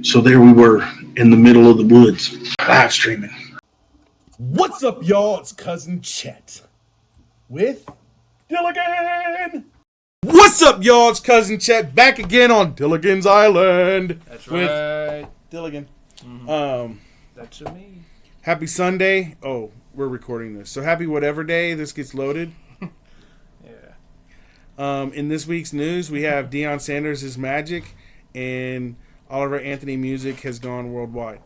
So there we were in the middle of the woods, live streaming. What's up, y'all? It's Cousin Chet with Dilligan. What's up, y'all? It's Cousin Chet back again on Dilligan's Island. That's with right. Dilligan. That's a me. Happy Sunday. Oh, we're recording this. So happy whatever day this gets loaded. Yeah. In this week's news, we have Deion Sanders' Magic and Oliver Anthony music has gone worldwide.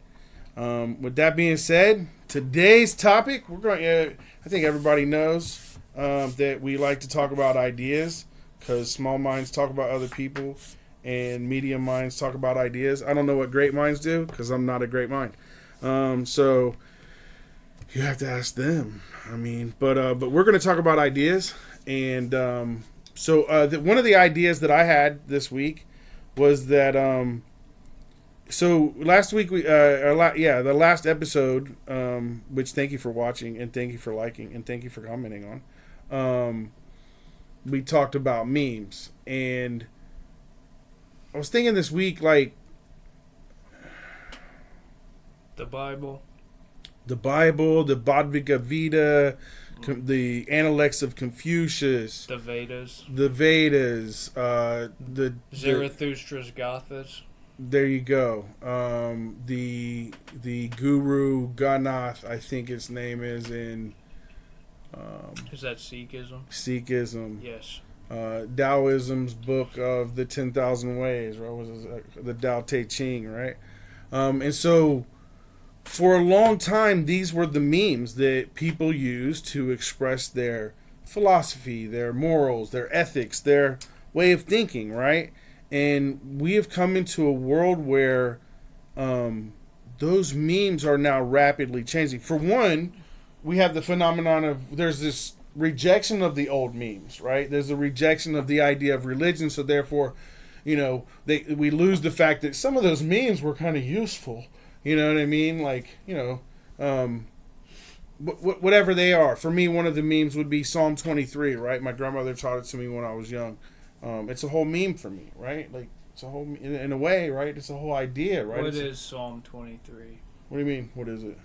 With that being said, today's topic, we're going. I think everybody knows that we like to talk about ideas because small minds talk about other people, and medium minds talk about ideas. I don't know what great minds do because I'm not a great mind. So you have to ask them. I mean, but we're going to talk about ideas, and one of the ideas that I had this week was that. So last week the last episode, which thank you for watching and thank you for liking and thank you for commenting on, we talked about memes, and I was thinking this week, like The Bible, the Bhagavad Gita, the Analects of Confucius, the Vedas, the Zarathustra's Gathas. There you go. The Guru Ganath, I think his name is in. Is that Sikhism? Sikhism. Yes. Taoism's book of the 10,000 Ways, right? Was it, the Tao Te Ching, right? And so, for a long time, these were the memes that people used to express their philosophy, their morals, their ethics, their way of thinking, right? And we have come into a world where those memes are now rapidly changing. For one, we have the phenomenon of there's this rejection of the old memes, right? There's a rejection of the idea of religion. So therefore, we lose the fact that some of those memes were kind of useful. You know what I mean? Like, whatever they are. For me, one of the memes would be Psalm 23, right? My grandmother taught it to me when I was young. It's a whole meme for me, right? Like, it's a whole, in a way, right? It's a whole idea, right? What is Psalm 23? What do you mean? What is it?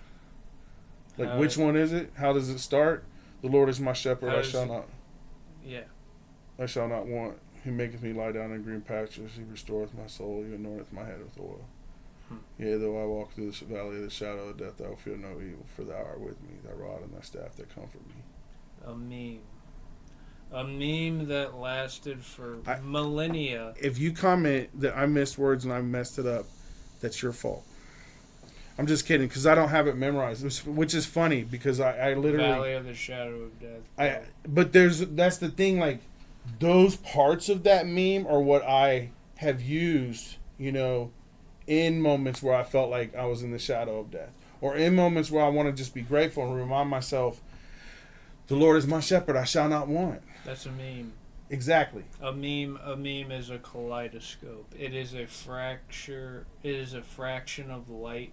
Like, which one is it? How does it start? The Lord is my shepherd, I shall not want. He maketh me lie down in green pastures. He restoreth my soul. He anointeth my head with oil. Yea, though I walk through the valley of the shadow of death, I will fear no evil, for thou art with me. Thy rod and thy staff, that comfort me. A meme. A meme that lasted for millennia. If you comment that I missed words and I messed it up, that's your fault. I'm just kidding, because I don't have it memorized, which is funny, because I literally... Valley of the Shadow of Death. But that's the thing, like, those parts of that meme are what I have used, in moments where I felt like I was in the shadow of death. Or in moments where I want to just be grateful and remind myself, the Lord is my shepherd, I shall not want. That's a meme. Exactly. A meme is a kaleidoscope. It is a fracture. It is a fraction of light.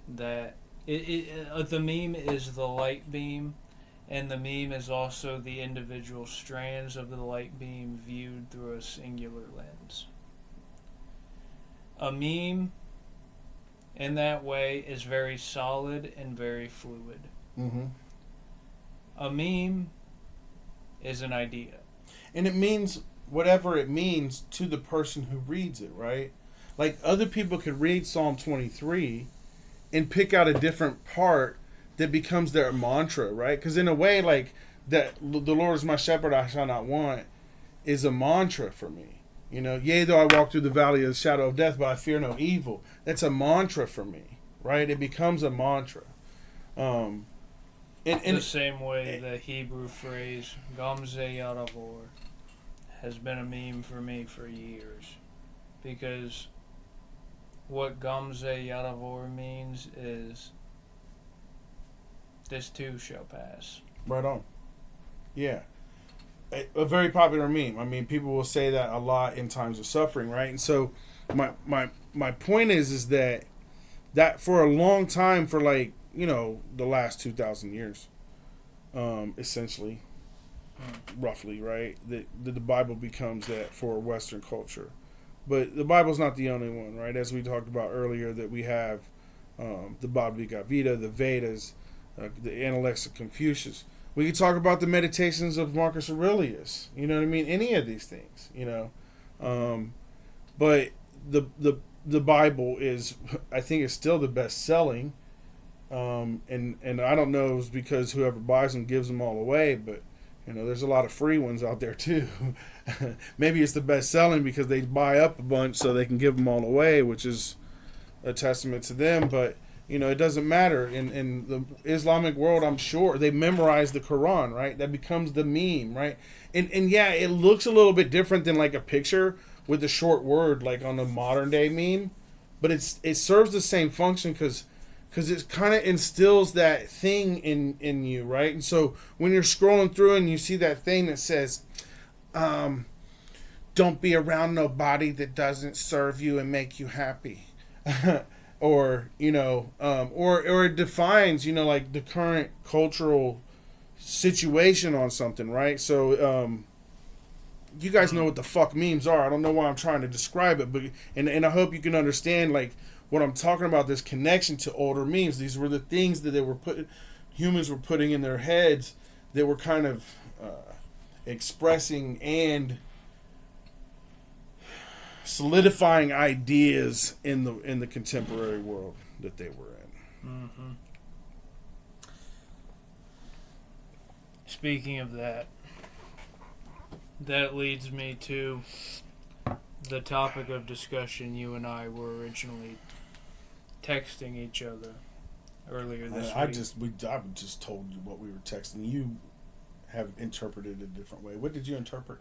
That the meme is the light beam, and the meme is also the individual strands of the light beam viewed through a singular lens. A meme, in that way, is very solid and very fluid. Mm-hmm. A meme is an idea. And it means whatever it means to the person who reads it, right? Like, other people could read Psalm 23 and pick out a different part that becomes their mantra, right? Because in a way, like, that the Lord is my shepherd, I shall not want, is a mantra for me. Yea, though I walk through the valley of the shadow of death, but I fear no evil. That's a mantra for me, right? It becomes a mantra. In the same way the Hebrew phrase Gamze Yadavor has been a meme for me for years, because what Gamze Yadavor means is this too shall pass. Right on. Yeah. A very popular meme. I mean, people will say that a lot in times of suffering, right? And so my point is that for a long time, for like, the last 2,000 years, essentially, roughly, right? That the Bible becomes that for Western culture. But the Bible's not the only one, right? As we talked about earlier, that we have the Bhagavad Gita, the Vedas, the Analects of Confucius. We could talk about the Meditations of Marcus Aurelius. You know what I mean? Any of these things, you know. But the Bible is, I think, is still the best selling. And I don't know if it's because whoever buys them gives them all away, but you know, there's a lot of free ones out there too. Maybe it's the best selling because they buy up a bunch so they can give them all away, which is a testament to them. But you know, it doesn't matter in the Islamic world. I'm sure they memorize the Quran, right? That becomes the meme, right? And yeah, it looks a little bit different than like a picture with a short word, like on the modern day meme, but it serves the same function because it kind of instills that thing in you, right? And so when you're scrolling through and you see that thing that says, don't be around nobody that doesn't serve you and make you happy. Or, you know, or it defines, you know, like the current cultural situation on something, right? So, you guys know what the fuck memes are. I don't know why I'm trying to describe it, but and I hope you can understand, like, what I'm talking about, this connection to older memes. These were the things that humans were putting in their heads that were kind of expressing and solidifying ideas in the contemporary world that they were in. Mm-hmm. Speaking of that leads me to the topic of discussion you and I were originally texting each other earlier this week. I just told you what we were texting. You have interpreted it a different way. What did you interpret?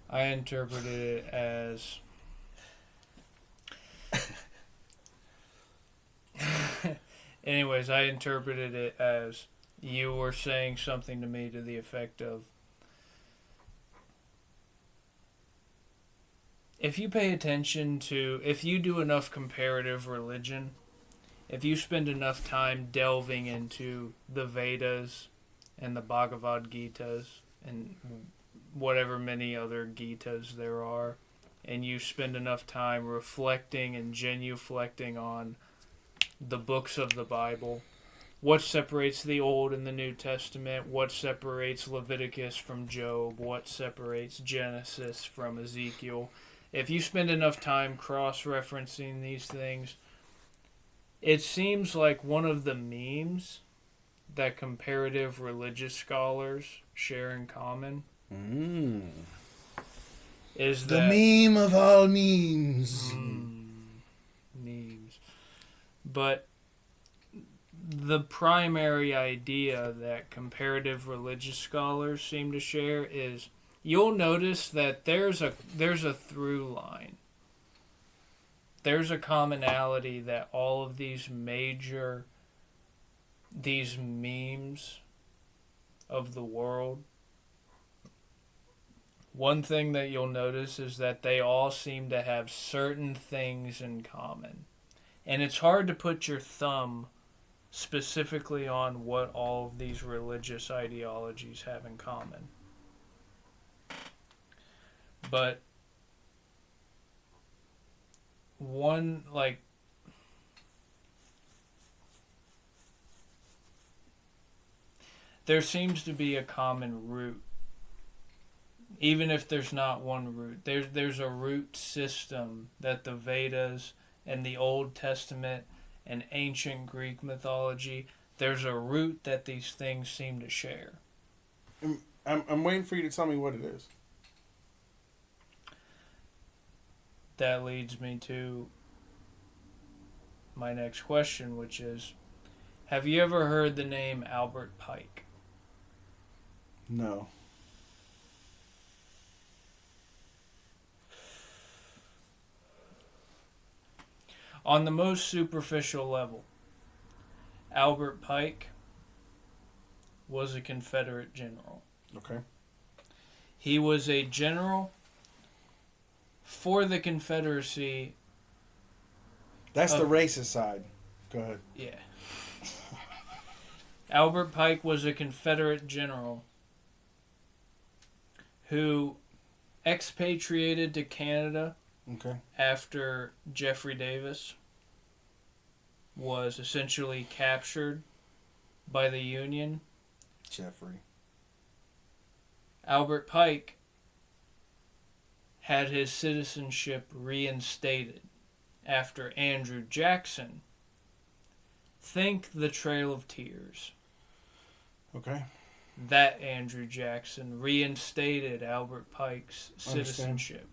I interpreted it as anyways, I interpreted it as you were saying something to me to the effect of, if you pay attention to, if you do enough comparative religion, if you spend enough time delving into the Vedas and the Bhagavad Gitas and whatever many other Gitas there are, and you spend enough time reflecting and genuflecting on the books of the Bible, what separates the Old and the New Testament, what separates Leviticus from Job, what separates Genesis from Ezekiel. If you spend enough time cross-referencing these things, it seems like one of the memes that comparative religious scholars share in common is the that... meme of all memes. Memes. But the primary idea that comparative religious scholars seem to share is, you'll notice that there's a through line. There's a commonality that all of these memes of the world, one thing that you'll notice is that they all seem to have certain things in common. And it's hard to put your thumb specifically on what all of these religious ideologies have in common. But one, like, there seems to be a common root. Even if there's not one root, there's a root system that the Vedas and the Old Testament and ancient Greek mythology, there's a root that these things seem to share. I'm waiting for you to tell me what it is. That leads me to my next question, which is, have you ever heard the name Albert Pike? No. On the most superficial level, Albert Pike was a Confederate general. Okay. He was a general for the Confederacy. That's the racist side. Go ahead. Yeah. Albert Pike was a Confederate general who expatriated to Canada Okay. after Jeffrey Davis was essentially captured by the Union, Jeffrey. Albert Pike had his citizenship reinstated after Andrew Jackson. Think the Trail of Tears. Okay. That Andrew Jackson reinstated Albert Pike's citizenship.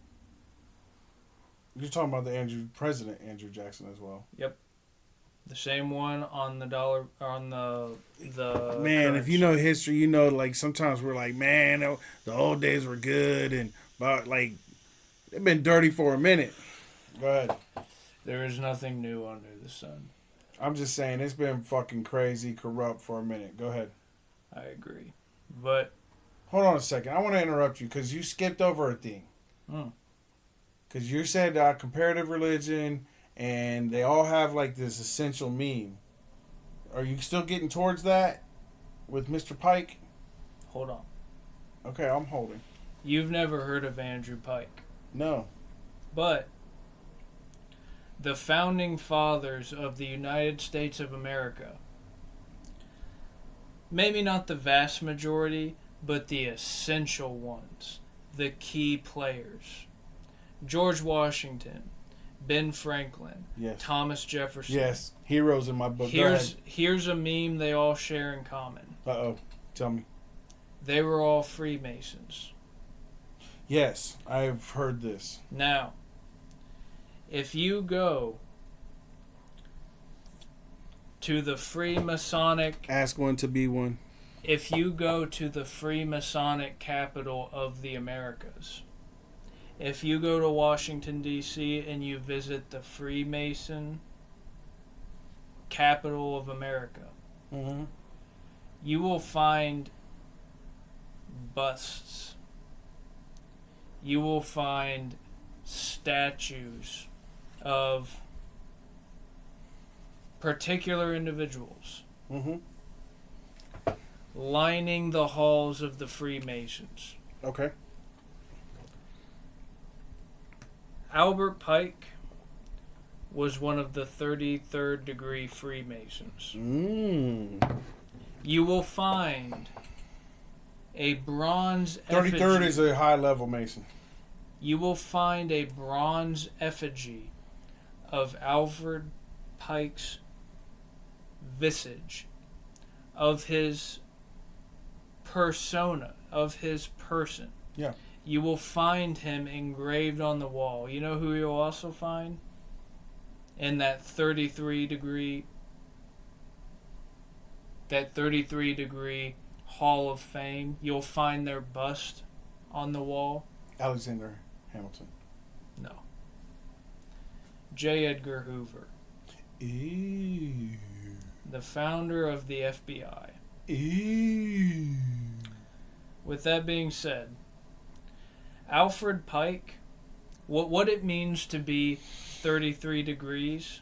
You're talking about the President Andrew Jackson as well. Yep. The same one on the dollar, on the Man, currency. if you know history, you know, like, sometimes we're like, man, the old days were good, and but like, they've been dirty for a minute. Go ahead. There is nothing new under the sun. I'm just saying, it's been fucking crazy, corrupt for a minute. Go ahead. I agree. But Hold on a second. I want to interrupt you because you skipped over a thing. Because you said comparative religion, and they all have like this essential meme. Are you still getting towards that with Mr. Pike? hold on. Okay, I'm holding. You've never heard of Andrew Pike. No. But the founding fathers of the United States of America, maybe not the vast majority, but the essential ones, the key players. George Washington, Ben Franklin, Yes. Thomas Jefferson. Yes. Heroes in my book. Go ahead. Here's a meme they all share in common. Uh-oh. Tell me. They were all Freemasons. Yes, I've heard this. Now, if you go to the Freemasonic, Ask one to be one. if you go to the Freemasonic capital of the Americas, if you go to Washington, D.C., and you visit the Freemason capital of America, Mm-hmm. you will find busts. You will find statues of particular individuals Mm-hmm. lining the halls of the Freemasons. Okay. Albert Pike was one of the 33rd degree Freemasons. You will find a bronze 33rd effigy. is a high level Mason. You will find a bronze effigy of Alfred Pike's visage, of his persona, of his person. Yeah. You will find him engraved on the wall. You know who you'll also find? In that 33 degree Hall of Fame, you'll find their bust on the wall. Alexander Hamilton. No. J. Edgar Hoover, Ew. the founder of the FBI. Ew. With that being said, Alfred Pike, what it means to be 33 degrees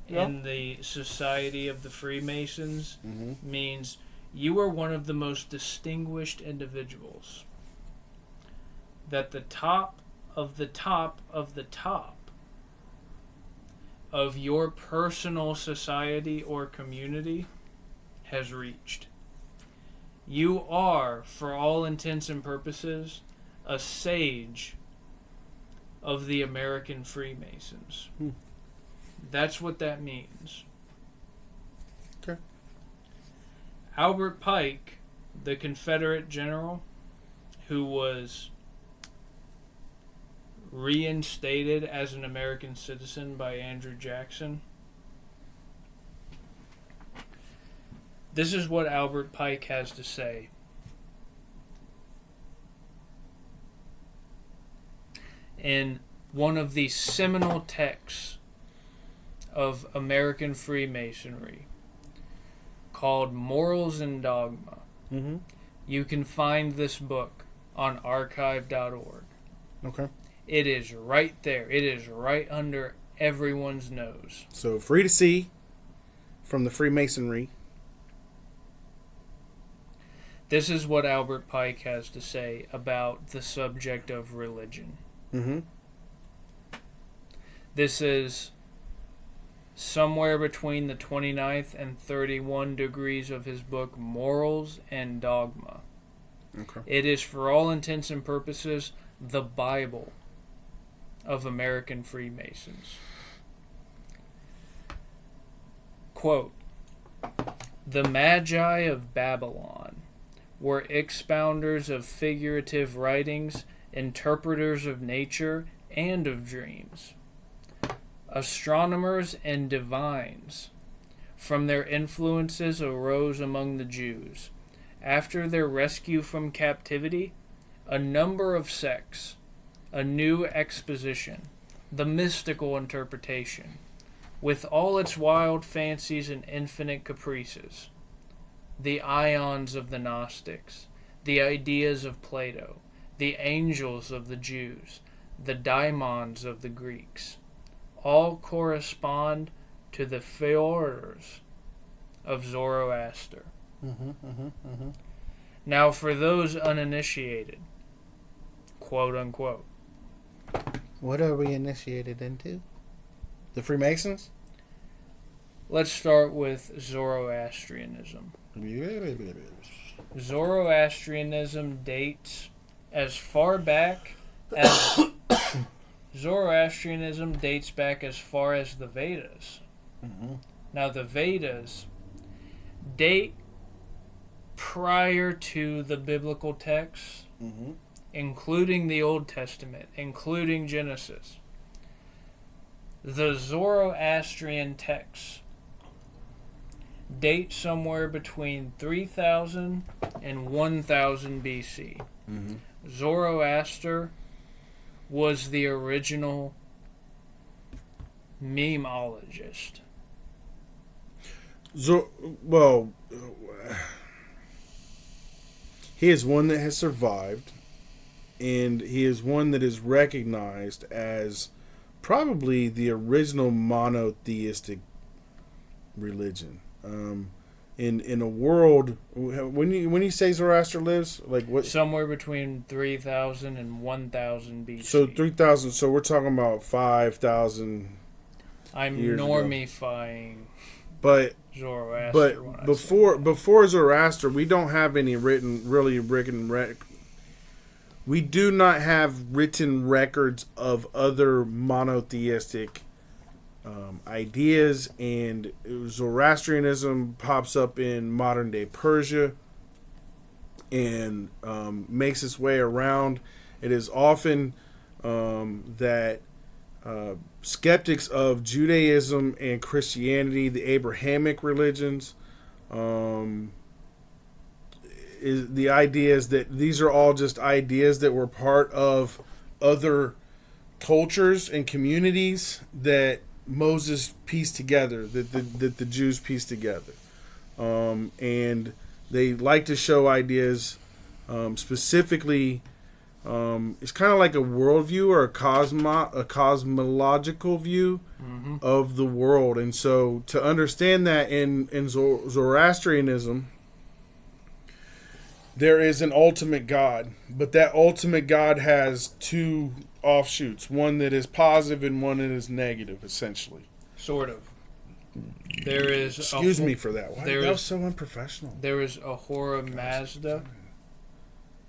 in the Society of the Freemasons means you are one of the most distinguished individuals. That the top of the top of the top of your personal society or community has reached. You are, for all intents and purposes, a sage of the American Freemasons. That's what that means. Okay. Albert Pike, the Confederate general who was reinstated as an American citizen by Andrew Jackson. This is what Albert Pike has to say. In one of the seminal texts of American Freemasonry called Morals and Dogma. You can find this book on archive.org. Okay. It is right there. It is right under everyone's nose. So, free to see from the Freemasonry. This is what Albert Pike has to say about the subject of religion. Mm-hmm. This is somewhere between the 29th and 31 degrees of his book Morals and Dogma. Okay. It is, for all intents and purposes, the Bible of American Freemasons. Quote, "The Magi of Babylon were expounders of figurative writings, interpreters of nature and of dreams, astronomers and divines. From their influences arose among the Jews, after their rescue from captivity, a number of sects, a new exposition, the mystical interpretation, with all its wild fancies and infinite caprices, the ions of the Gnostics, the ideas of Plato, the angels of the Jews, the daimons of the Greeks, all correspond to the theories of Zoroaster." Now, for those uninitiated, quote unquote, What are we initiated into? The Freemasons? let's start with Zoroastrianism. Zoroastrianism dates as far back as Zoroastrianism dates back as far as the Vedas. Mm-hmm. Now, the Vedas date prior to the biblical texts, Mm-hmm. including the Old Testament, including Genesis. The Zoroastrian texts date somewhere between 3000 and 1000 BC. Mm-hmm. Zoroaster was the original memeologist. He is one that has survived, and he is one that is recognized as probably the original monotheistic religion. In a world, when you say Zoroaster lives, like what? Somewhere between 3000 and 1000 BC. So 3,000. So we're talking about 5,000. I'm years ago. normifying But Zoroaster. when I say before Zoroaster, we don't have any we do not have written records of other monotheistic ideas, and Zoroastrianism pops up in modern day Persia and makes its way around. It is often that skeptics of Judaism and Christianity, the Abrahamic religions, is the idea is that these are all just ideas that were part of other cultures and communities that Moses pieced together, that the Jews pieced together, and they like to show ideas specifically. It's kind of like a worldview or a cosmological view of the world. And so to understand that in Zoroastrianism, there is an ultimate God, but that ultimate God has two offshoots, one that is positive and one that is negative, essentially. Sort of. There is. Excuse me for that. Why there that is- was so unprofessional? There is Ahura Mazda.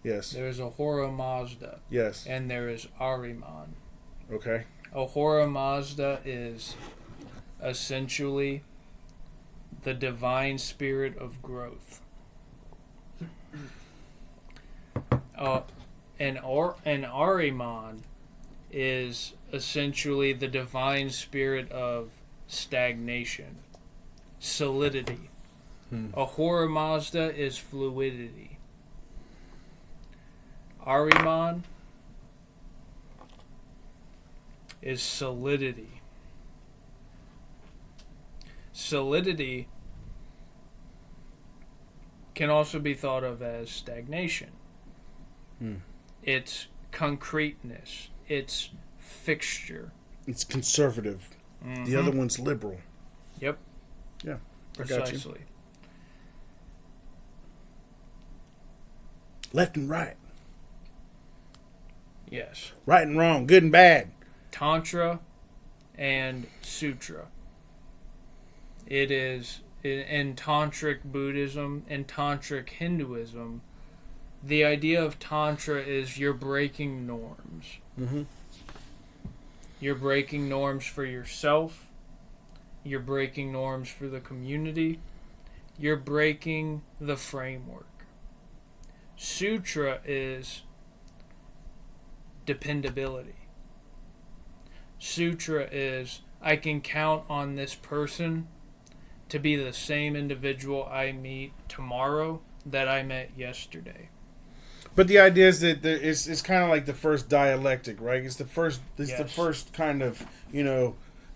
Yes. There is Ahura Mazda. Yes. And there is Ahriman. Okay. Ahura Mazda is essentially the divine spirit of growth. And Ahriman is essentially the divine spirit of stagnation, solidity. Ahura Mazda is fluidity. Ahriman is solidity. Solidity can also be thought of as stagnation. It's concreteness. It's fixture. It's conservative. The other one's liberal. Yep. Yeah, I got you. Precisely. Left and right. Yes. Right and wrong, good and bad. Tantra and Sutra. It is in Tantric Buddhism and Tantric Hinduism. The idea of Tantra is you're breaking norms. Mm-hmm. You're breaking norms for yourself. You're breaking norms for the community. You're breaking the framework. Sutra is dependability. Sutra is I can count on this person to be the same individual I meet tomorrow that I met yesterday. But the idea is that it's kind of like the first dialectic, right? It's the first kind of,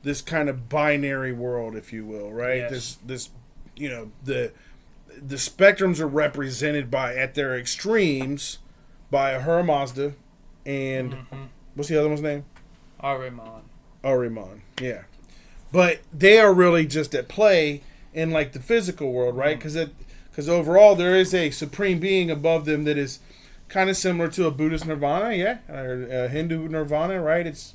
this kind of binary world, if you will, right? Yes. This the spectrums are represented by at their extremes by Ahura Mazda and what's the other one's name? Ahriman, yeah. But they are really just at play in like the physical world, right? Because overall there is a supreme being above them that is kind of similar to a Buddhist nirvana, yeah, or a Hindu nirvana, right? It's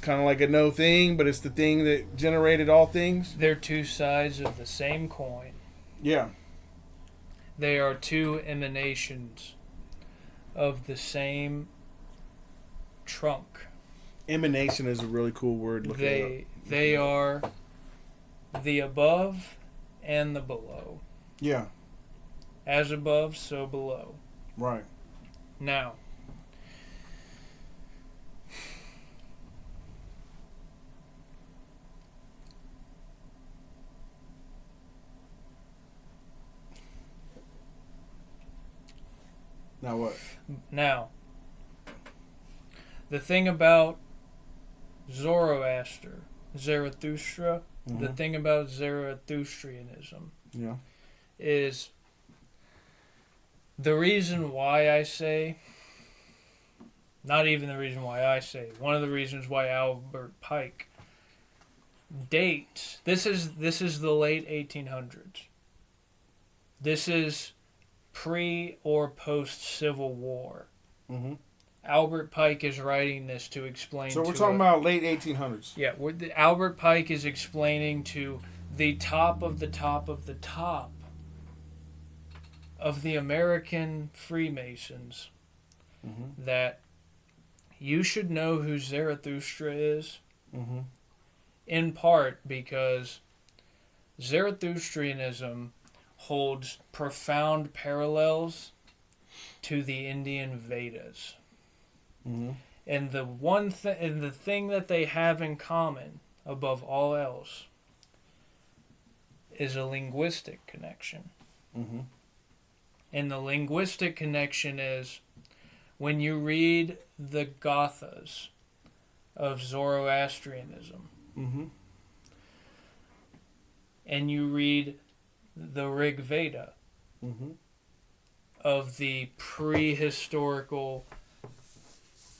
kind of like a no thing, but it's the thing that generated all things. They're two sides of the same coin. Yeah. They are two emanations of the same trunk. Emanation is a really cool word. They are the above and the below. Yeah. As above, so below. Right. Now, what? Now, the thing about Zoroaster, Zarathustra, the thing about Zarathustrianism is the reason why I say, not even the reason why I say, one of the reasons why Albert Pike dates, this is the late 1800s. This is pre or post Civil War. Mm-hmm. Albert Pike is writing this to explain. So we're talking about late 1800s. Yeah, Albert Pike is explaining to the top of the top of the top of the American Freemasons that you should know who Zarathustra is, in part because Zarathustrianism holds profound parallels to the Indian Vedas. And the thing that they have in common above all else is a linguistic connection. And the linguistic connection is when you read the Gathas of Zoroastrianism and you read the Rig Veda of the prehistorical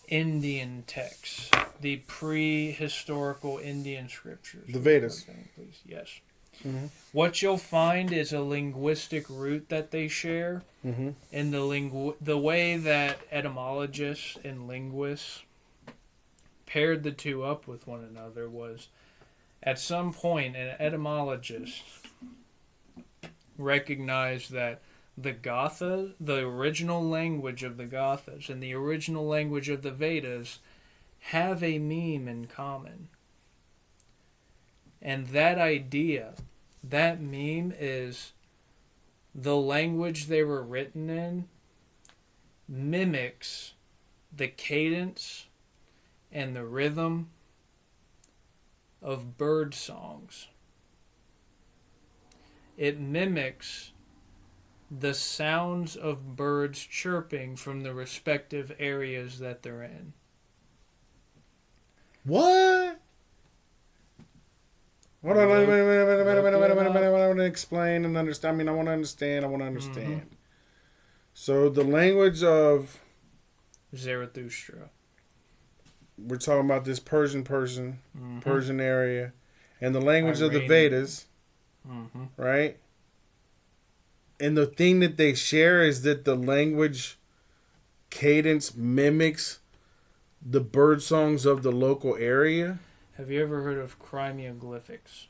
Indian texts, the prehistorical Indian scriptures. The Vedas. Please. Yes. What you'll find is a linguistic root that they share, and the way that etymologists and linguists paired the two up with one another was, at some point, an etymologist recognized that the Gatha, the original language of the Gathas, and the original language of the Vedas have a meme in common. And that idea, that meme is the language they were written in mimics the cadence and the rhythm of bird songs. It mimics the sounds of birds chirping from the respective areas that they're in. What? Wait a minute. I want to explain and understand. I mean, I want to understand. So the language of Zarathustra. We're talking about this Persian area, and the language of the Vedas, right? And the thing that they share is that the language cadence mimics the bird songs of the local area. Have you ever heard of crimoglyphics?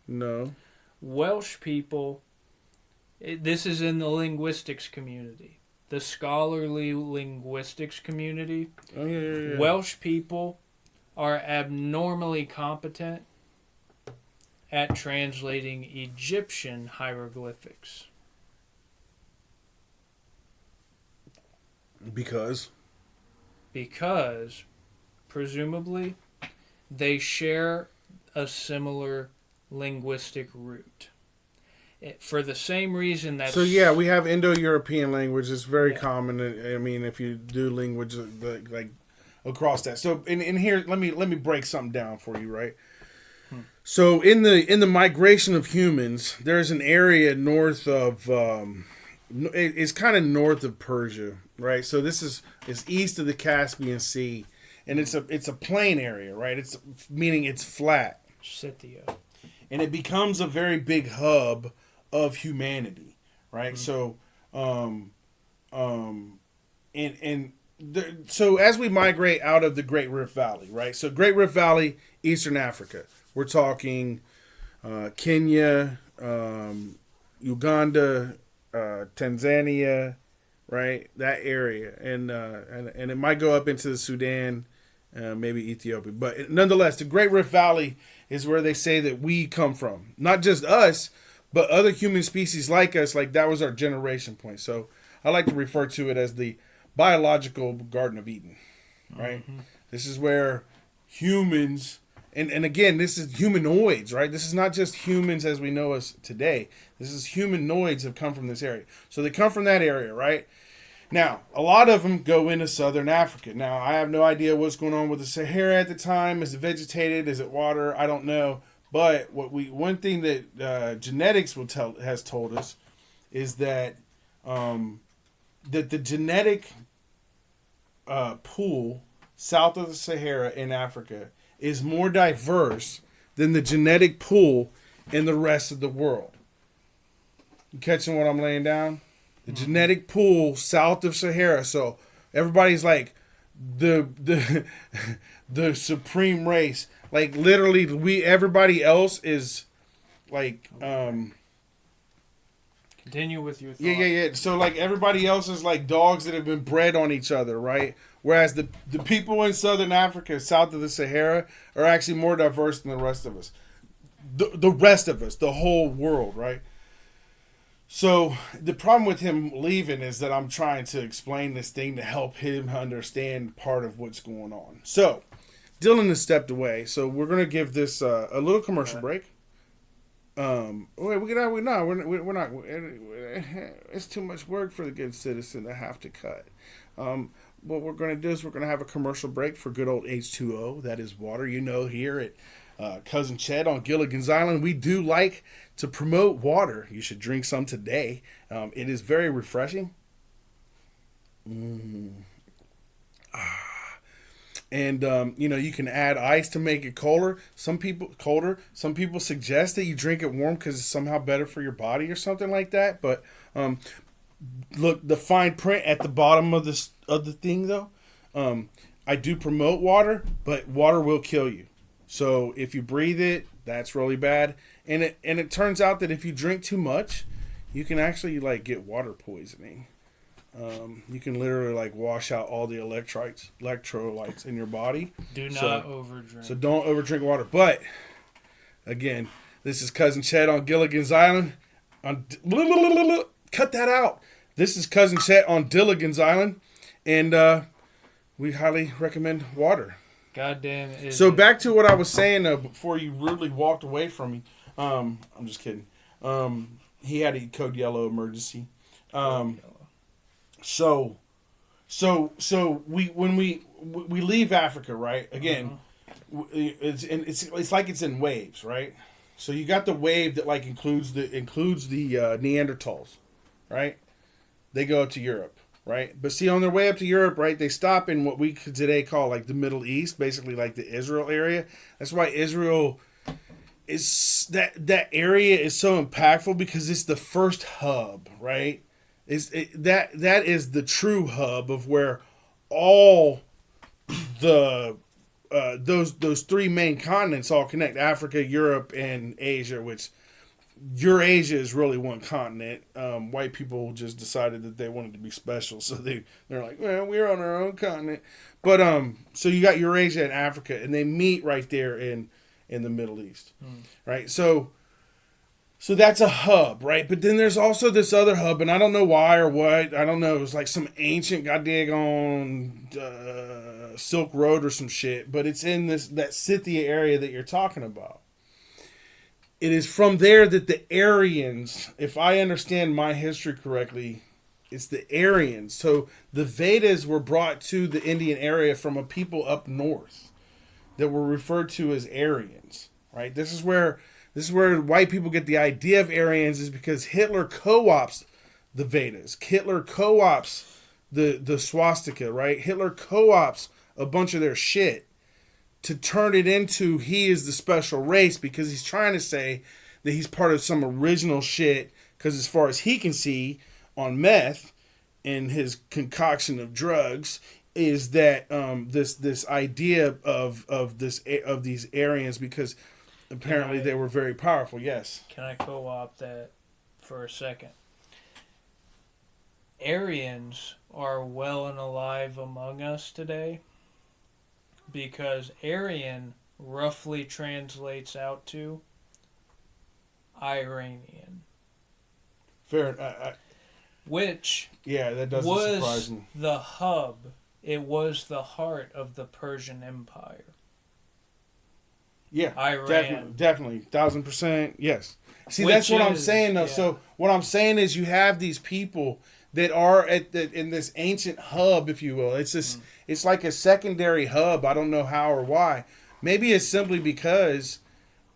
No. Welsh people, this is in the linguistics community, the scholarly linguistics community. Oh, yeah. Welsh people are abnormally competent at translating Egyptian hieroglyphics. Because, presumably, they share a similar linguistic root. For the same reason that... So, yeah, we have Indo-European language. It's very Yeah. common. I mean, if you do language, like, across that. So, in here, let me break something down for you, right? So, in the migration of humans, there's an area north of... it's kind of north of Persia, right? So it's east of the Caspian Sea, and it's a plain area, right? It's meaning it's flat, Scythia. and it becomes a very big hub of humanity, right? Mm-hmm. So as we migrate out of the Great Rift Valley, right? So Great Rift Valley, Eastern Africa, we're talking Kenya, Uganda, Tanzania, right? That area, and it might go up into the Sudan, maybe Ethiopia, but nonetheless, the Great Rift Valley is where they say that we come from. Not just us, but other human species like us. Like that was our generation point. So I like to refer to it as the biological Garden of Eden, right? Mm-hmm. This is where humans. And again, this is humanoids, right? This is not just humans as we know us today. This is humanoids have come from this area. So they come from that area, right? Now, a lot of them go into southern Africa. Now, I have no idea what's going on with the Sahara at the time. Is it vegetated? Is it water? I don't know. But one thing that genetics has told us is that that the genetic pool south of the Sahara in Africa is more diverse than the genetic pool in the rest of the world. You catching what I'm laying down? The genetic pool south of Sahara. So everybody's like the supreme race. Like literally everybody else is like Continue with your thought. Yeah. So like everybody else is like dogs that have been bred on each other, right? Whereas the people in southern Africa, south of the Sahara, are actually more diverse than the rest of us. The rest of us, the whole world, right? So the problem with him leaving is that I'm trying to explain this thing to help him understand part of what's going on. So Dylan has stepped away, so we're gonna give this a little commercial break. We're not. It's too much work for the good citizen to have to cut. What we're going to do is we're going to have a commercial break for good old H2O. That is water. You know, here at Cousin Ched on Gilligan's Island, we do like to promote water. You should drink some today. It is very refreshing. And you can add ice to make it colder. Some people suggest that you drink it warm because it's somehow better for your body or something like that. But look, the fine print at the bottom of the thing though. I do promote water, but water will kill you. So if you breathe it, that's really bad. And it turns out that if you drink too much, you can actually like get water poisoning. You can literally like wash out all the electrolytes in your body. Do not overdrink. So don't overdrink water. But again, this is Cousin Ched on Gilligan's Island. Cut that out. This is Cousin Ched on Dilligan's Island, and we highly recommend water. Goddamn. So back to what I was saying before you rudely walked away from me. I'm just kidding. He had a code yellow emergency. So when we leave Africa, right? Again, it's like it's in waves, right? So you got the wave that like includes the Neanderthals, right? They go up to Europe, right? But see, on their way up to Europe, right, they stop in what we could today call like the Middle East, basically like the Israel area. That's why Israel is that area is so impactful because it's the first hub, right? That is the true hub of where all the those three main continents all connect: Africa, Europe, and Asia. Which Eurasia is really one continent. White people just decided that they wanted to be special, so they're like, well, we're on our own continent. But so you got Eurasia and Africa, and they meet right there in the Middle East, right? So that's a hub, right? But then there's also this other hub, and I don't know why or what. I don't know. It was like some ancient goddamn Silk Road or some shit, but it's in that Scythia area that you're talking about. It is from there that the Aryans, if I understand my history correctly, it's the Aryans. So the Vedas were brought to the Indian area from a people up north that were referred to as Aryans, right? This is where white people get the idea of Aryans, is because Hitler co-ops the Vedas. Hitler co-ops the swastika, right? Hitler co-ops a bunch of their shit to turn it into he is the special race, because he's trying to say that he's part of some original shit, because as far as he can see on meth and his concoction of drugs is that this idea of these Aryans, because apparently they were very powerful. Yes. Can I co-opt that for a second? Aryans are well and alive among us today, because Aryan roughly translates out to Iranian. Fair. Which that doesn't surprise me. The hub. It was the heart of the Persian Empire. Yeah, Iran. definitely, 1,000%, yes. See, that's what I'm saying, though. Yeah. So what I'm saying is, you have these people that are in this ancient hub, if you will. It's this. It's like a secondary hub. I don't know how or why. Maybe it's simply because,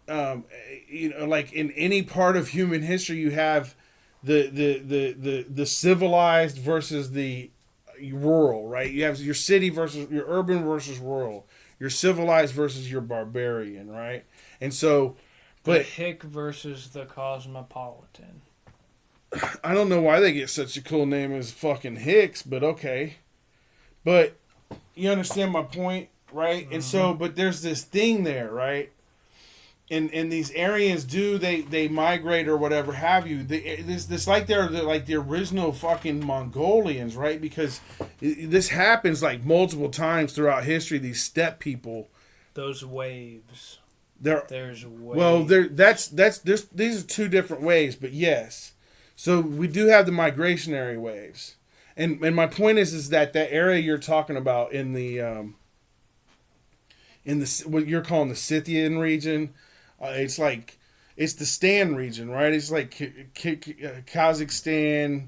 like in any part of human history, you have the civilized versus the rural, right? You have your city versus your urban versus rural. Your civilized versus your barbarian, right? And so, but the hick versus the cosmopolitan. I don't know why they get such a cool name as fucking Hicks, but okay. But you understand my point, right? Mm-hmm. And so, but there's this thing there, right? And these Aryans they migrate or whatever have you. This like they're like the original fucking Mongolians, right? Because this happens like multiple times throughout history. These steppe people, those waves. There's waves. Well, these are two different waves, but yes. So we do have the migrationary waves, and my point is that area you're talking about in the what you're calling the Scythian region. It's the Stan region, right? It's like Kazakhstan,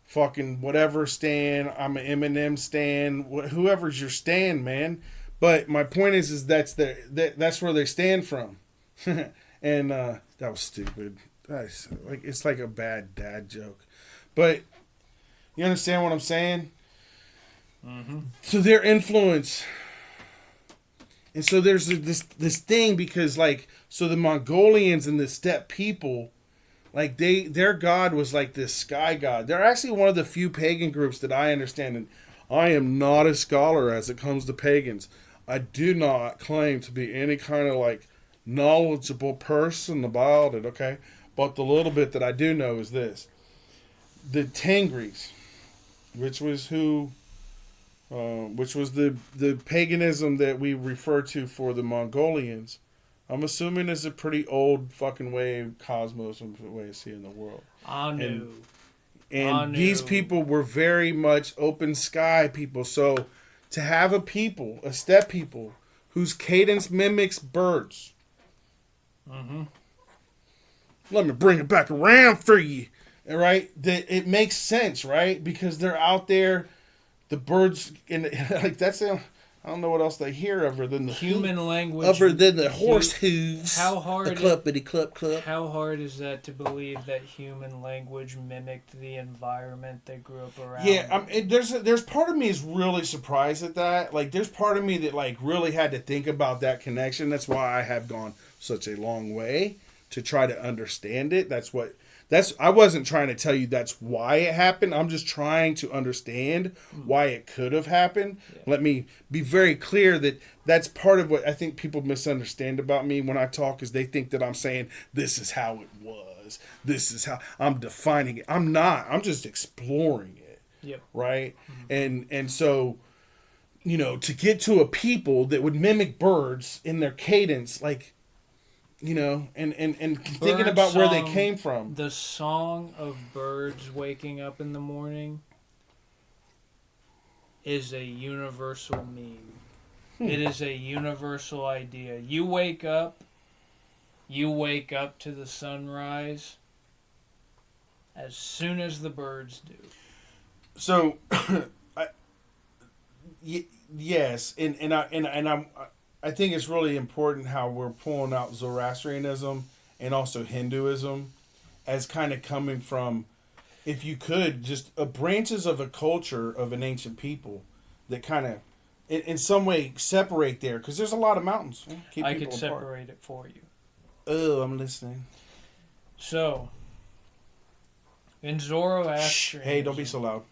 fucking whatever Stan. I'm an Eminem Stan. Whoever's your Stan, man. But my point is that's where they stand from, and that was stupid. It's like a bad dad joke, but you understand what I'm saying? Mm-hmm. So their influence. And so there's this thing, because so the Mongolians and the steppe people, like their god was like this sky god. They're actually one of the few pagan groups that I understand, and I am not a scholar as it comes to pagans. I do not claim to be any kind of like knowledgeable person about it, okay? But the little bit that I do know is this. The Tengris, which was the paganism that we refer to for the Mongolians, I'm assuming is a pretty old fucking way of cosmos and way of seeing the world. Anu. And these people were very much open sky people. So to have a steppe people, whose cadence mimics birds. Mm-hmm. Let me bring it back around for you. All right? That it makes sense, right? Because they're out there. The birds, that's I don't know what else they hear other than the human language, other than the horse hooves. How hard? The cluppity clup clup. How hard is that to believe that human language mimicked the environment they grew up around? Yeah, there's part of me is really surprised at that. Like, there's part of me that like really had to think about that connection. That's why I have gone such a long way to try to understand it. That's I wasn't trying to tell you that's why it happened. I'm just trying to understand why it could have happened. Yeah. Let me be very clear that that's part of what I think people misunderstand about me when I talk, is they think that I'm saying this is how it was. This is how I'm defining it. I'm not. I'm just exploring it. Yep. Right? And so, you know, to get to a people that would mimic birds in their cadence, like, you know, and thinking Bird about where they song, came from. The song of birds waking up in the morning is a universal meme. It is a universal idea. You wake up to the sunrise as soon as the birds do. So, yes, and I think it's really important how we're pulling out Zoroastrianism and also Hinduism as kind of coming from, if you could, just branches of a culture of an ancient people that kind of, in some way, separate there, because there's a lot of mountains. Keep I people could apart. separate it for you. Oh, I'm listening. So, in Zoroastrianism... Hey, don't be so loud.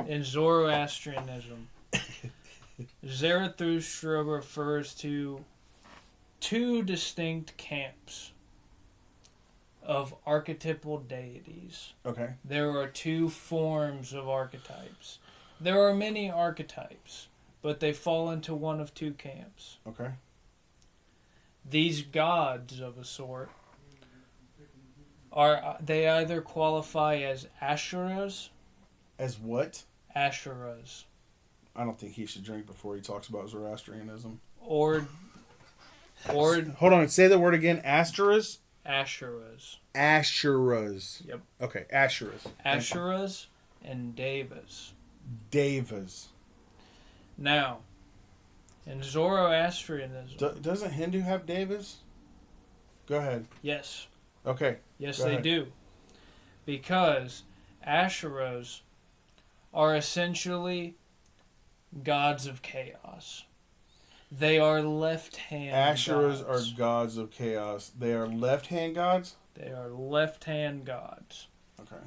In Zoroastrianism, Zarathustra refers to two distinct camps of archetypal deities. Okay. There are two forms of archetypes. There are many archetypes, but they fall into one of two camps. Okay. These gods of a sort they either qualify as Asherahs. As what? Asherahs. I don't think he should drink before he talks about Zoroastrianism. Or Hold on, say the word again. Asherahs? Asherahs. Asherahs. Yep. Okay, Asherahs. Asherahs and Devas. Devas. Now, in Zoroastrianism... Doesn't Hindu have devas? Go ahead. Yes. Okay. Yes, Go they ahead. do. Because Asherahs are essentially gods of chaos. They are left-hand Asherahs gods. are gods of chaos. They are left-hand gods? They are left-hand gods. Okay.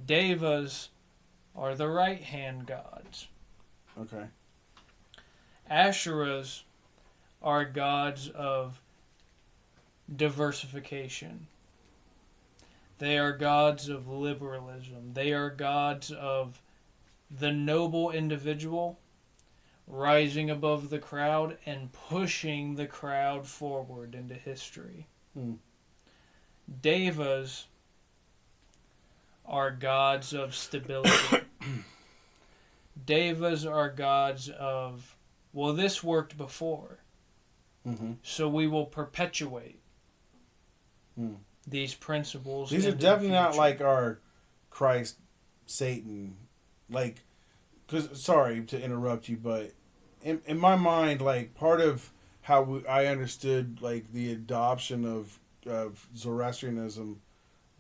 Devas are the right-hand gods. Okay. Asherahs are gods of diversification. They are gods of liberalism. They are gods of the noble individual rising above the crowd and pushing the crowd forward into history. Devas are gods of stability. Devas are gods of, well, this worked before, so we will perpetuate these principles. These are into definitely the not future. like our Christ, Satan, like, because, sorry to interrupt you, but in my mind, like, part of how I understood, like, the adoption of Zoroastrianism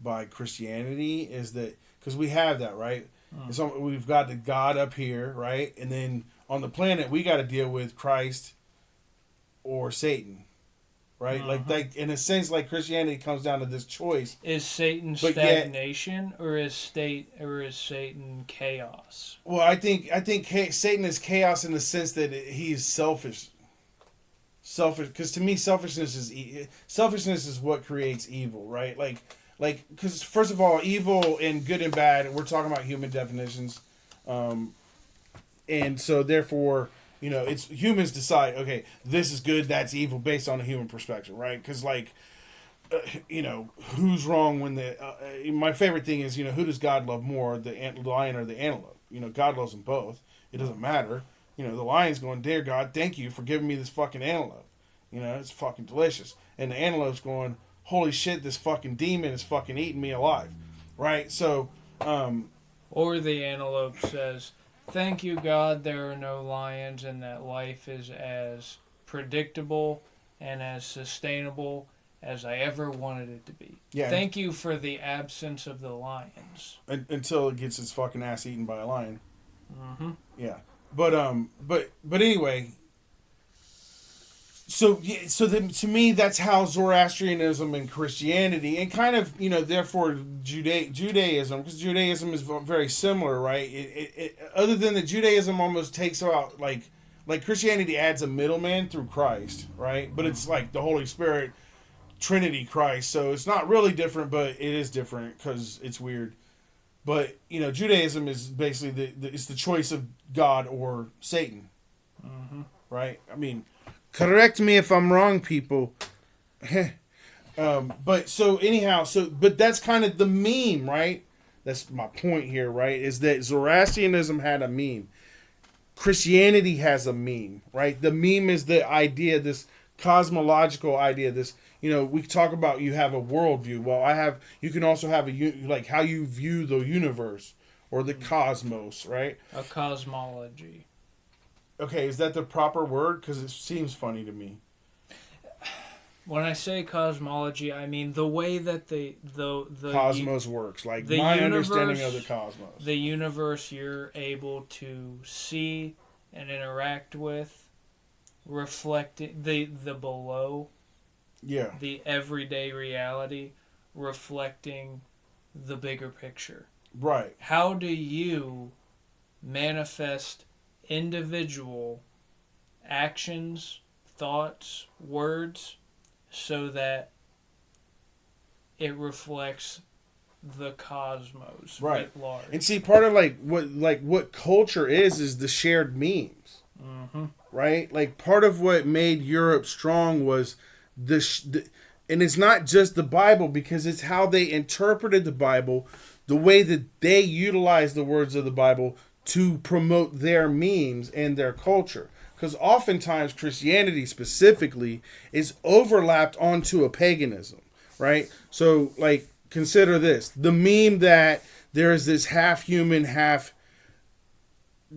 by Christianity is that, because we have that, right? So we've got the God up here, right? And then on the planet, we got to deal with Christ or Satan, right? Like in a sense, like Christianity comes down to this choice. Is Satan But yet- stagnation or is Satan chaos? Well, I think Satan is chaos in the sense that he's selfish. Selfish, because to me, selfishness is what creates evil, right? Like, because first of all, evil and good and bad, we're talking about human definitions, and so therefore, you know, it's humans decide, okay, this is good, that's evil, based on a human perspective, right? Because like, you know, who's wrong when my favorite thing is, you know, who does God love more, the lion or the antelope? You know, God loves them both. It doesn't matter. You know, the lion's going, dear God, thank you for giving me this fucking antelope. You know, it's fucking delicious. And the antelope's going, holy shit, this fucking demon is fucking eating me alive. Right? So, Or the antelope says, thank you, God, there are no lions and that life is as predictable and as sustainable as I ever wanted it to be. Yeah. Thank you for the absence of the lions. until it gets its fucking ass eaten by a lion. Mm-hmm. Yeah. But anyway, So yeah, so then to me that's how Zoroastrianism and Christianity and kind of therefore Judaism, because Judaism is very similar, right? Other than that, Judaism almost takes out like Christianity adds a middleman through Christ, right? But it's like the Holy Spirit, Trinity, Christ. So it's not really different, but it is different because it's weird. But Judaism is basically it's the choice of God or Satan, right? I mean. Correct me if I'm wrong, people. But so anyhow, but that's kind of the meme, right? That's my point here, right? Is that Zoroastrianism had a meme. Christianity has a meme, right? The meme is the idea, this cosmological idea, this, we talk about you have a worldview. Well, you can also have like how you view the universe or the cosmos, right? A cosmology. Okay, is that the proper word? Because it seems funny to me. When I say cosmology, I mean the way that the cosmos works, like the my universe, understanding of the cosmos. The universe you're able to see and interact with, reflecting the below, yeah, the everyday reality, reflecting the bigger picture. Right. How do you manifest individual actions, thoughts, words, so that it reflects the cosmos right at large? And see, part of what culture is the shared memes, right? Like part of what made Europe strong was and it's not just the Bible, because it's how they interpreted the Bible, the way that they utilized the words of the Bible to promote their memes and their culture. Because oftentimes Christianity specifically is overlapped onto a paganism, right? So, like, consider this. The meme that there is this half human, half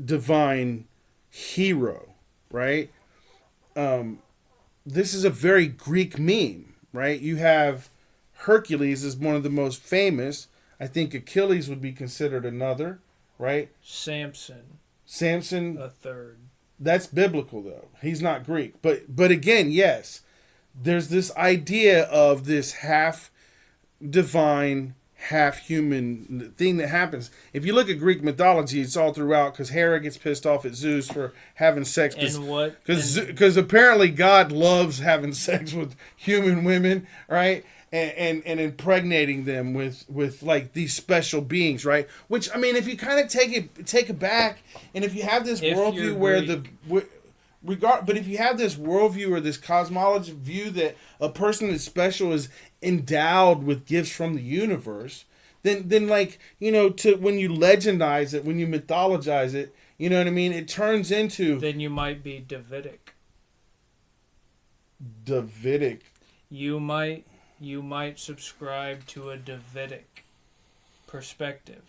divine hero, right? This is a very Greek meme, right? You have Hercules is one of the most famous. I think Achilles would be considered another. Right? Samson a third. That's biblical though. He's not Greek. But again, yes. There's this idea of this half divine, half human thing that happens. If you look at Greek mythology, it's all throughout, because Hera gets pissed off at Zeus for having sex. Because apparently God loves having sex with human women, right? And impregnating them with like these special beings, right? Which, I mean, if you kind of take it back, and if you have this worldview where but if you have this worldview or this cosmology view that a person that's special is endowed with gifts from the universe, then like, when you legendize it, when you mythologize it, you know what I mean? It turns into... Then you might be Davidic. Davidic. You might subscribe to a Davidic perspective.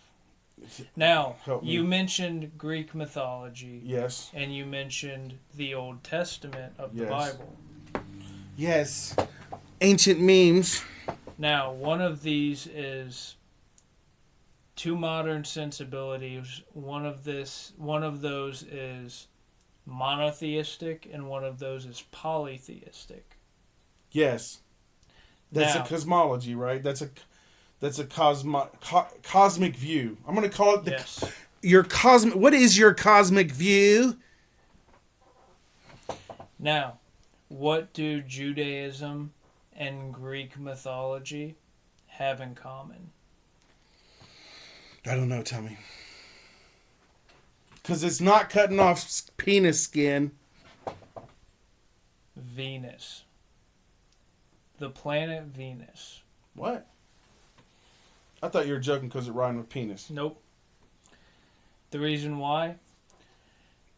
Now, you mentioned Greek mythology. Yes. And you mentioned the Old Testament of the Bible. Yes. Ancient memes. Now, one of these is two modern sensibilities. One of those is monotheistic, and one of those is polytheistic. Yes. That's a cosmology, right? That's a cosmic view. I'm going to call it your cosmic. What is your cosmic view? Now, what do Judaism and Greek mythology have in common? I don't know. Tell me. Because it's not cutting off penis skin. Venus. The planet Venus. What? I thought you were joking because it rhymed with penis. Nope. The reason why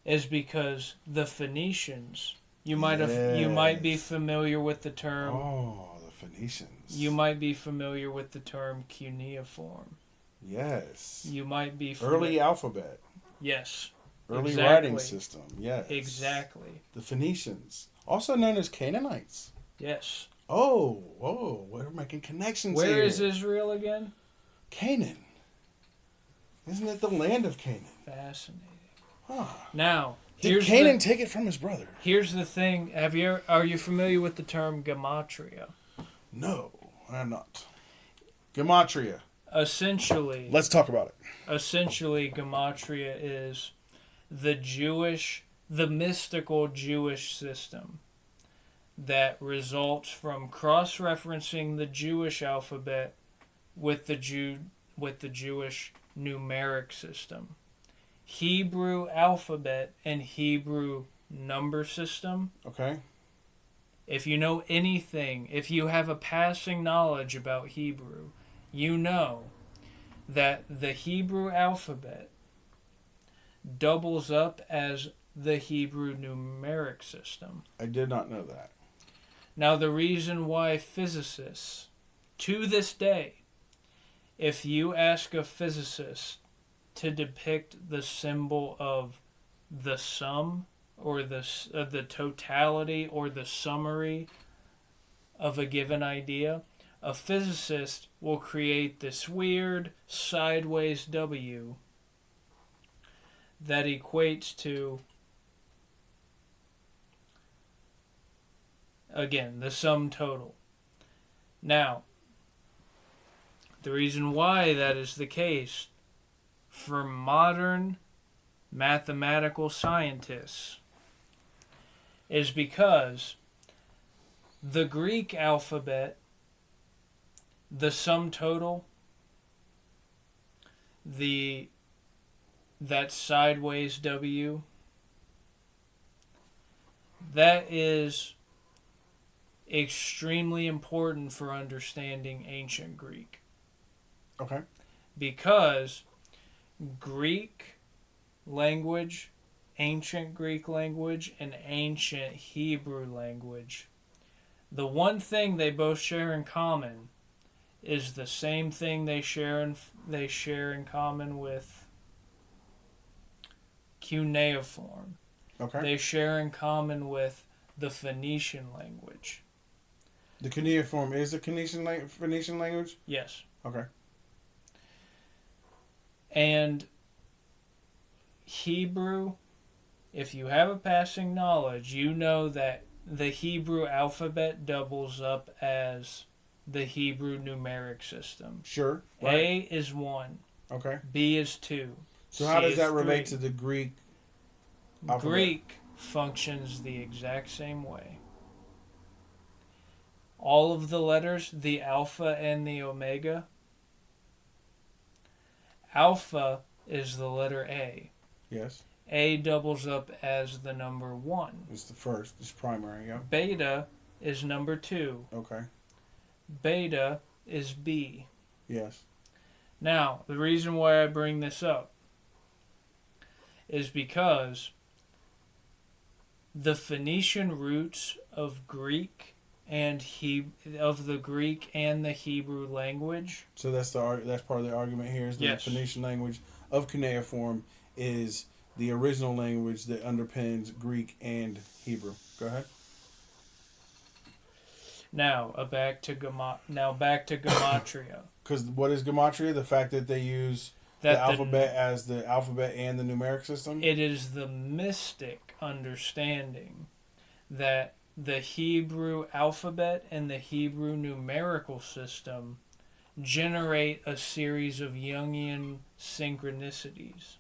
is because the Phoenicians. You might be familiar with the term. Oh, the Phoenicians. You might be familiar with the term cuneiform. Yes. You might be early alphabet. Yes. Early writing system. Yes. Exactly. The Phoenicians, also known as Canaanites. Yes. Oh, we're making connections here. Where is Israel again? Canaan. Isn't it the land of Canaan? Fascinating. Huh. Now, Did Canaan take it from his brother? Here's the thing. Are you familiar with the term gematria? No, I'm not. Gematria. Essentially, Let's talk about it. Essentially, gematria is the mystical Jewish system that results from cross-referencing the Jewish alphabet with the Jewish numeric system. Hebrew alphabet and Hebrew number system. Okay. If you know anything, if you have a passing knowledge about Hebrew, you know that the Hebrew alphabet doubles up as the Hebrew numeric system. I did not know that. Now, the reason why physicists, to this day, if you ask a physicist to depict the symbol of the sum or the totality or the summary of a given idea, a physicist will create this weird sideways W that equates to, again, the sum total. Now, the reason why that is the case for modern mathematical scientists is because the Greek alphabet, the sum total, that sideways W, that is extremely important for understanding ancient Greek. Okay. Because Greek language, ancient Greek language, and ancient Hebrew language, the one thing they both share in common is the same thing they share in common with cuneiform. Okay. They share in common with the Phoenician language. The cuneiform is the Phoenician language? Yes. Okay. And Hebrew, if you have a passing knowledge, you know that the Hebrew alphabet doubles up as the Hebrew numeric system. Sure. Right. A is 1. Okay. B is 2. So how C does that is relate 3. to the Greek alphabet? Greek functions the exact same way. All of the letters, the alpha and the omega. Alpha is the letter A. Yes. A doubles up as the number 1. It's the first. It's primary, yeah. Beta is number 2. Okay. Beta is B. Yes. Now, the reason why I bring this up is because the Phoenician roots of Greek and of the Greek and the Hebrew language. So that's part of the argument here is that Yes. the Phoenician language of cuneiform is the original language that underpins Greek and Hebrew. Go ahead. Now, back to gematria. Because what is gematria? The fact that they use the alphabet as the alphabet and the numeric system? It is the mystic understanding that the Hebrew alphabet and the Hebrew numerical system generate a series of Jungian synchronicities.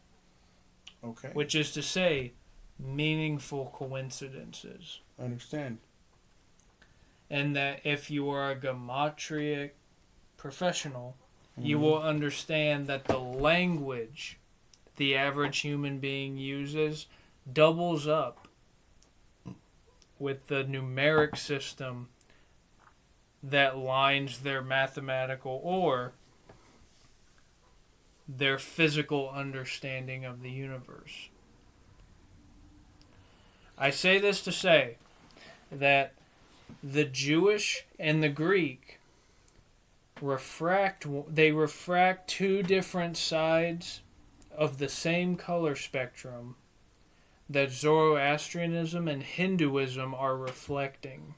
Okay. Which is to say, meaningful coincidences. I understand. And that if you are a gematria professional, Mm-hmm. you will understand that the language the average human being uses doubles up with the numeric system that lines their mathematical or their physical understanding of the universe. I say this to say that the Jewish and the Greek refract two different sides of the same color spectrum that Zoroastrianism and Hinduism are reflecting.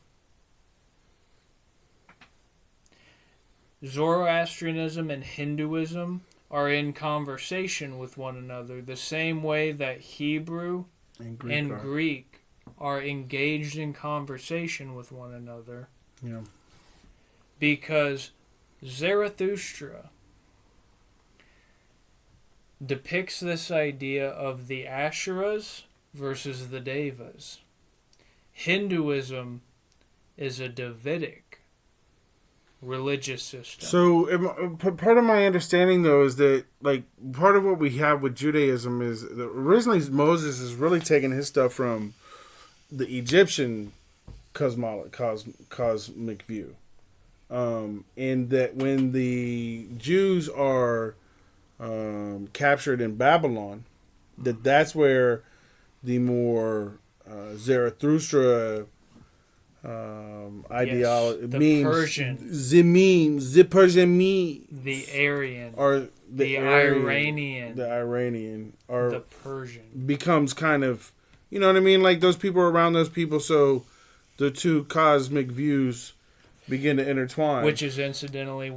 Zoroastrianism and Hinduism are in conversation with one another the same way that Hebrew and Greek are engaged in conversation with one another. Yeah. Because Zarathustra depicts this idea of the Asheras versus the Devas. Hinduism is a Davidic religious system. So part of my understanding, though, is that like part of what we have with Judaism is that originally Moses is really taking his stuff from the Egyptian cosmic view, and that when the Jews are captured in Babylon, that's where the more Zarathustra ideology, the memes, Persian, the Persian meme, the Aryan, or the Iranian, or the Persian becomes kind of, you know what I mean, like those people are around those people, so the two cosmic views begin to intertwine. Which is incidentally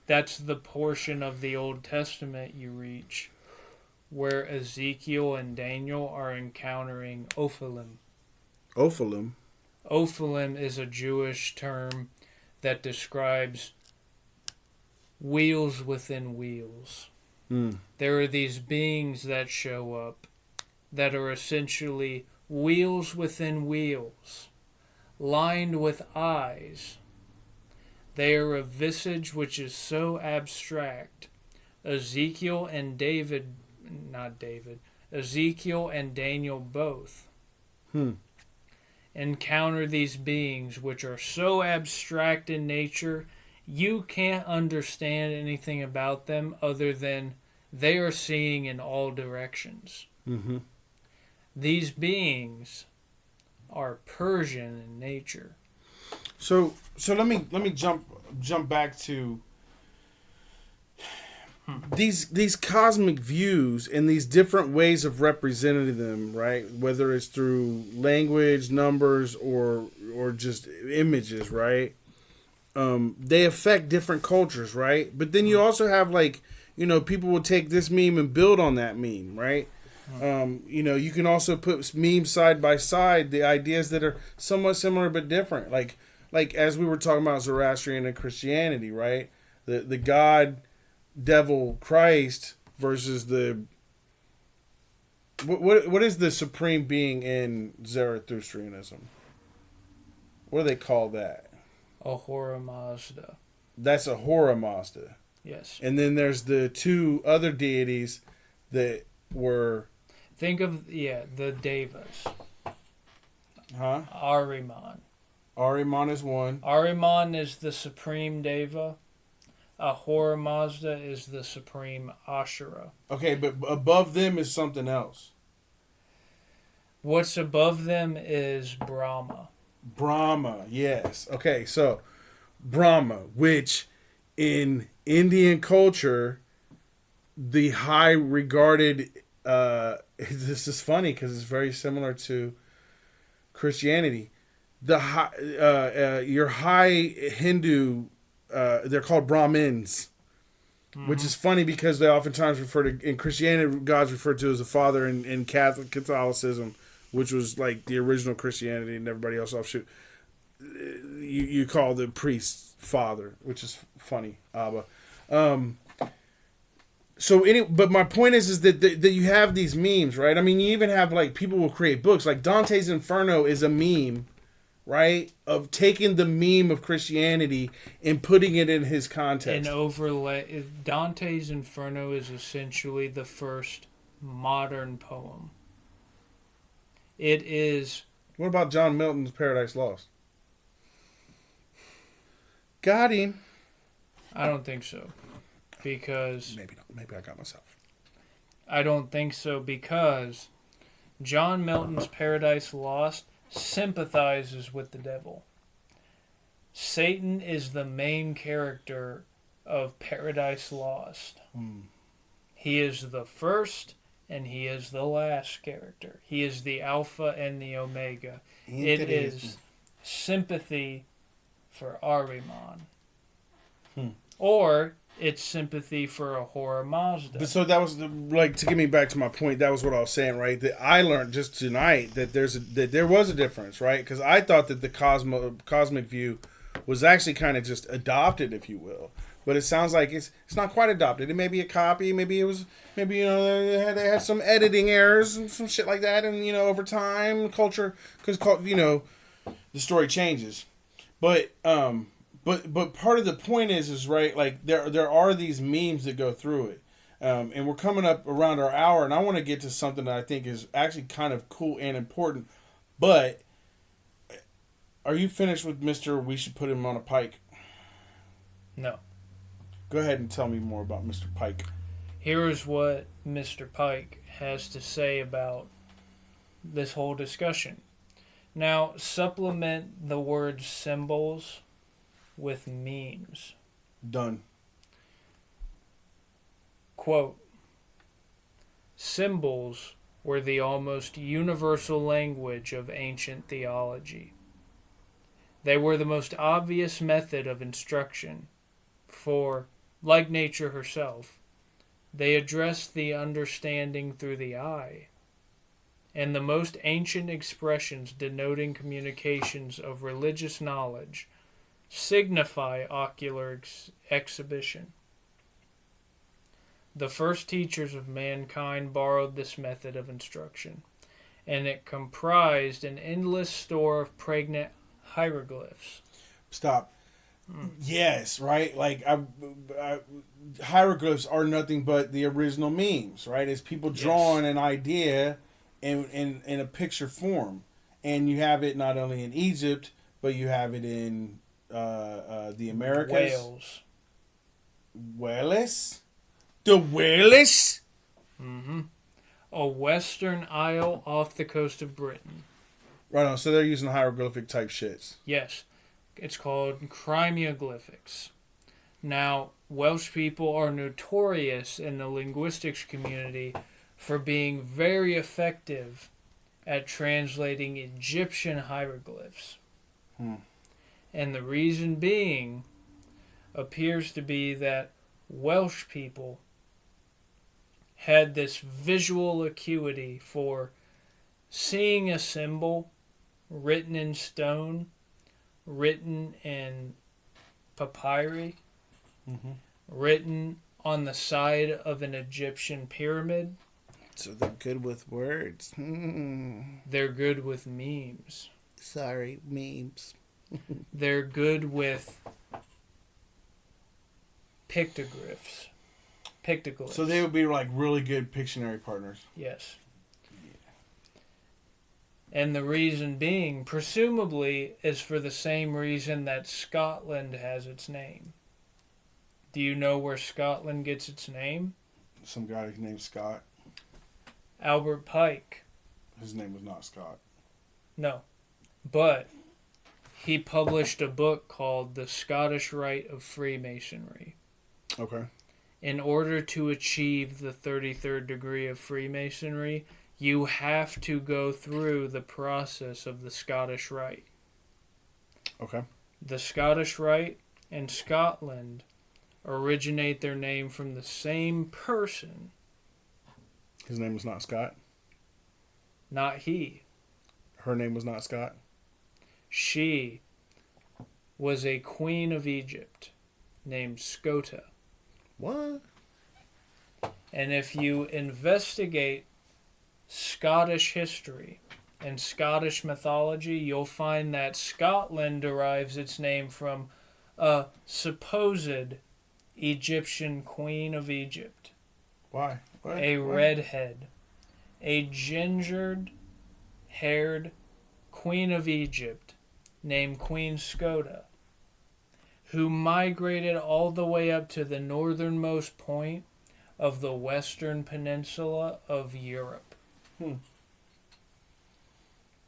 that's the portion of the Old Testament you reach where Ezekiel and Daniel are encountering Ophalim. Ophalim is a Jewish term that describes wheels within wheels. There are these beings that show up that are essentially wheels within wheels, lined with eyes. They are a visage which is so abstract. Ezekiel and Daniel both encounter these beings which are so abstract in nature, you can't understand anything about them other than they are seeing in all directions. Mm-hmm. These beings are Persian in nature. So let me jump back to these cosmic views and these different ways of representing them, right? Whether it's through language, numbers, or just images, right? They affect different cultures, right? But then you also have people will take this meme and build on that meme, right? You can also put memes side by side, the ideas that are somewhat similar but different, like as we were talking about Zoroastrian and Christianity, right? The God, devil, Christ versus the what is the supreme being in Zarathustrianism? What do they call that? Ahura Mazda. That's Ahura Mazda. Yes. And then there's the two other deities that were. Think of the Devas. Huh? Ahriman. Ahriman is one. Ahriman is the supreme Deva. Ahura Mazda is the supreme Ashura. Okay, but above them is something else. What's above them is Brahma. Brahma, yes. Okay, so Brahma, which in Indian culture, the high regarded, this is funny because it's very similar to Christianity. Your high Hindu, they're called Brahmins, which is funny because they oftentimes refer to, in Christianity, God's referred to as a father. In Catholicism, which was like the original Christianity and everybody else offshoot, you call the priest father, which is funny, Abba. But my point is that you have these memes, right? I mean, you even have people will create books. Like Dante's Inferno is a meme, right? Of taking the meme of Christianity and putting it in his context. And overlay. Dante's Inferno is essentially the first modern poem. It is. What about John Milton's Paradise Lost? Got him. I don't think so. Because... Maybe not. Maybe I got myself. I don't think so because John Milton's Paradise Lost sympathizes with the devil. Satan is the main character of Paradise Lost. He is the first and he is the last character. He is the Alpha and the Omega. It is sympathy for Ahriman. Or it's sympathy for Ahura Mazda. But so that was like, to get me back to my point. That was what I was saying, right? That I learned just tonight that there was a difference, right? Because I thought that the cosmic view was actually kind of just adopted, if you will. But it sounds like it's not quite adopted. It may be a copy. Maybe they had some editing errors and some shit like that. And over time, culture, because the story changes. But part of the point is right, like there are these memes that go through it, and we're coming up around our hour, and I want to get to something that I think is actually kind of cool and important. But are you finished with Mr. We should put him on a pike? No. Go ahead and tell me more about Mr. Pike. Here is what Mr. Pike has to say about this whole discussion. Now, supplement the word symbols with memes. Done. Quote, symbols were the almost universal language of ancient theology. They were the most obvious method of instruction, for, like nature herself, they addressed the understanding through the eye, and the most ancient expressions denoting communications of religious knowledge signify ocular exhibition. The first teachers of mankind borrowed this method of instruction, and it comprised an endless store of pregnant hieroglyphs. Stop. Yes, right? Like, hieroglyphs are nothing but the original memes, right? It's people drawing an idea in a picture form. And you have it not only in Egypt, but you have it in the Americas. Wales. Wales? The Wales? Mm-hmm. A western isle off the coast of Britain. Right on. So they're using hieroglyphic type shits. Yes. It's called cryptoglyphics. Now, Welsh people are notorious in the linguistics community for being very effective at translating Egyptian hieroglyphs. And the reason being appears to be that Welsh people had this visual acuity for seeing a symbol written in stone, written in papyri, written on the side of an Egyptian pyramid. So they're good with words. They're good with memes. Sorry, memes. They're good with pictoglyphs. So they would be like really good Pictionary partners. Yes. And the reason being, presumably, is for the same reason that Scotland has its name. Do you know where Scotland gets its name? Some guy named Scott. Albert Pike. His name was not Scott. No. But he published a book called The Scottish Rite of Freemasonry. Okay. In order to achieve the 33rd degree of Freemasonry, you have to go through the process of the Scottish Rite. Okay. The Scottish Rite and Scotland originate their name from the same person. His name was not Scott? Not he. Her name was not Scott? She was a queen of Egypt named Scota. What? And if you investigate Scottish history and Scottish mythology, you'll find that Scotland derives its name from a supposed Egyptian queen of Egypt. Why? What? A redhead, a gingered-haired queen of Egypt named Queen Scota, who migrated all the way up to the northernmost point of the western peninsula of Europe.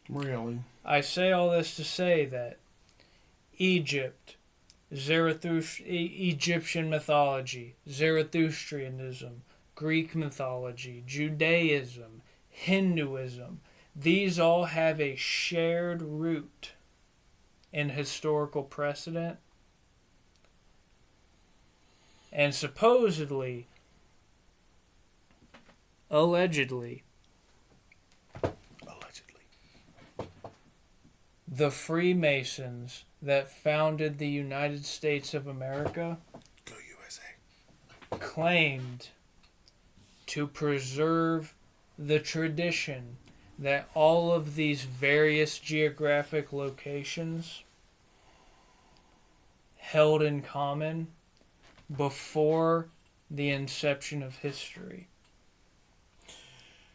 Really? I say all this to say that Egypt, Egyptian mythology, Zoroastrianism, Greek mythology, Judaism, Hinduism, these all have a shared root in historical precedent. And supposedly, allegedly, the Freemasons that founded the United States of America Go USA. claimed to preserve the tradition that all of these various geographic locations held in common before the inception of history.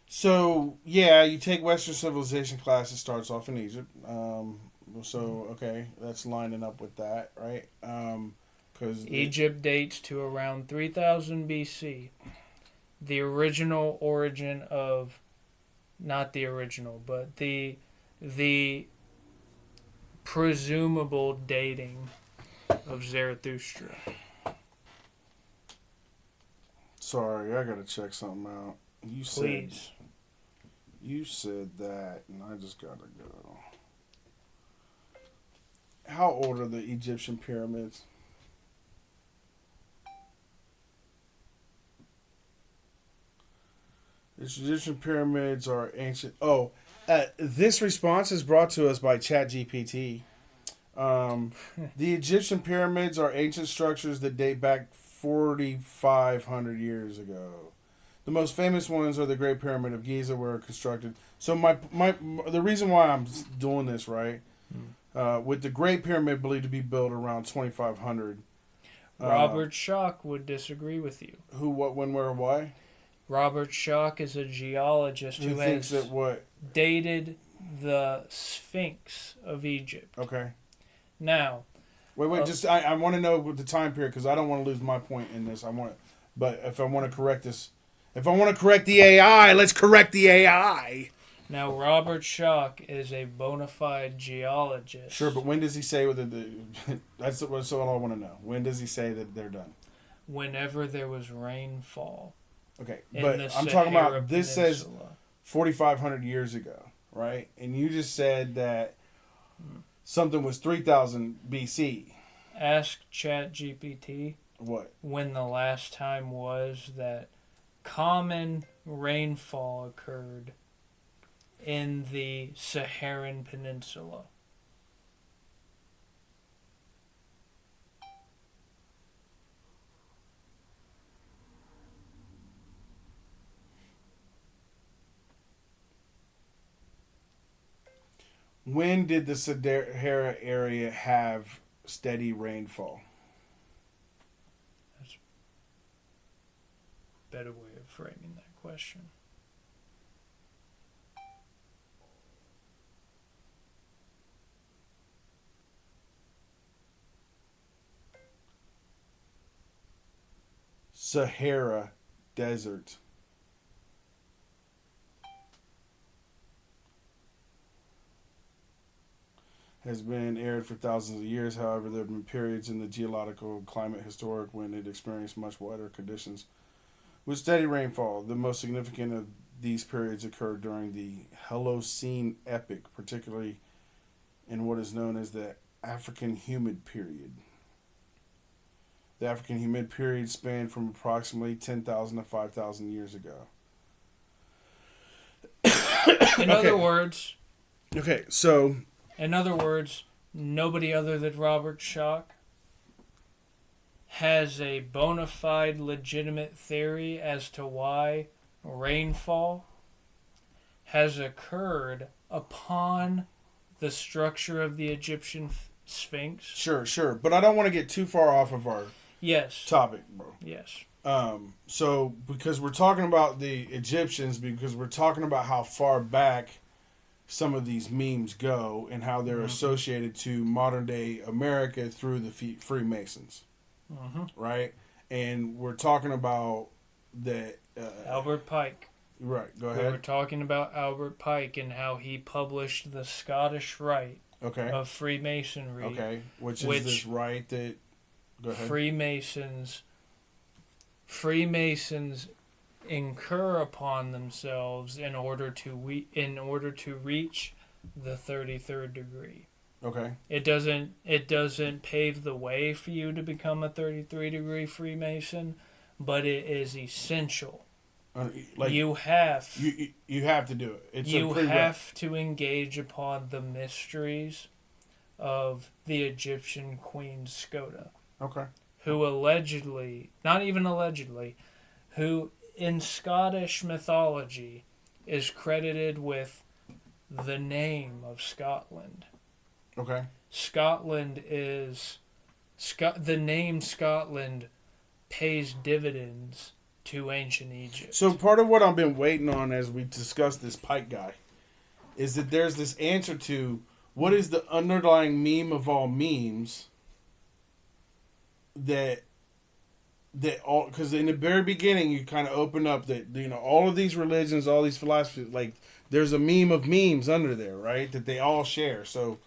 So, yeah, you take Western civilization class, it starts off in Egypt. So, okay, that's lining up with that, right? Because Egypt dates to around 3000 BC. The original origin of, not the original, but the presumable dating of Zarathustra. Sorry, I gotta check something out. Please. You said that, and I just gotta go. How old are the Egyptian pyramids? The Egyptian pyramids are ancient. Oh, this response is brought to us by ChatGPT. The Egyptian pyramids are ancient structures that date back 4,500 years ago. The most famous ones are the Great Pyramid of Giza, were constructed. So the reason why I'm doing this, right, with the Great Pyramid believed to be built around 2,500. Robert Schoch would disagree with you. Who, what, when, where, why? Robert Schoch is a geologist who thinks has that what? dated the Sphinx of Egypt. Okay. Now, Wait. I want to know the time period because I don't want to lose my point in this. But if I want to correct this, if I want to correct the AI, let's correct the AI. Now, Robert Schoch is a bona fide geologist. Sure, but when does he say whether that's all I want to know. When does he say that they're done? Whenever there was rainfall. Okay, In but the I'm talking about Sahara this says Peninsula. 4,500 years ago, right? And you just said that something was 3,000 BC. Ask ChatGPT What? when the last time was that common rainfall occurred in the Saharan Peninsula. When did the Sahara area have steady rainfall? That's a better way of framing that question. Sahara Desert. Has been arid for thousands of years. However, there have been periods in the geological climate historic when it experienced much wetter conditions with steady rainfall. The most significant of these periods occurred during the Holocene epoch, particularly in what is known as the African humid period. The African humid period spanned from approximately 10,000 to 5,000 years ago. In other words, Okay, so nobody other than Robert Schoch has a bona fide legitimate theory as to why rainfall has occurred upon the structure of the Egyptian Sphinx. sure, but I don't want to get too far off of our topic, bro. Yes. So because we're talking about the Egyptians, because we're talking about how far back some of these memes go and how they're associated to modern day America through the Freemasons, right? And we're talking about that Albert Pike. Right. Go We were ahead. talking about Albert Pike and how he published the Scottish Rite Okay. of Freemasonry. Okay. Which is this right that? Go ahead. Freemasons incur upon themselves in order to reach the 33rd degree. Okay. It doesn't pave the way for you to become a 33-degree Freemason, but it is essential. Like you have you have to do it. It's you a prereq. have to engage upon the mysteries of the Egyptian Queen Skota, Okay. who allegedly, not even allegedly, who in Scottish mythology is credited with the name of Scotland. Okay. Scotland is the name Scotland pays dividends to ancient Egypt. So part of what I've been waiting on as we discuss this Pike guy is that there's this answer to what is the underlying meme of all memes that all, because in the very beginning you kind of open up that, you know, all of these religions, all these philosophies, like there's a meme of memes under there, right, that they all share. So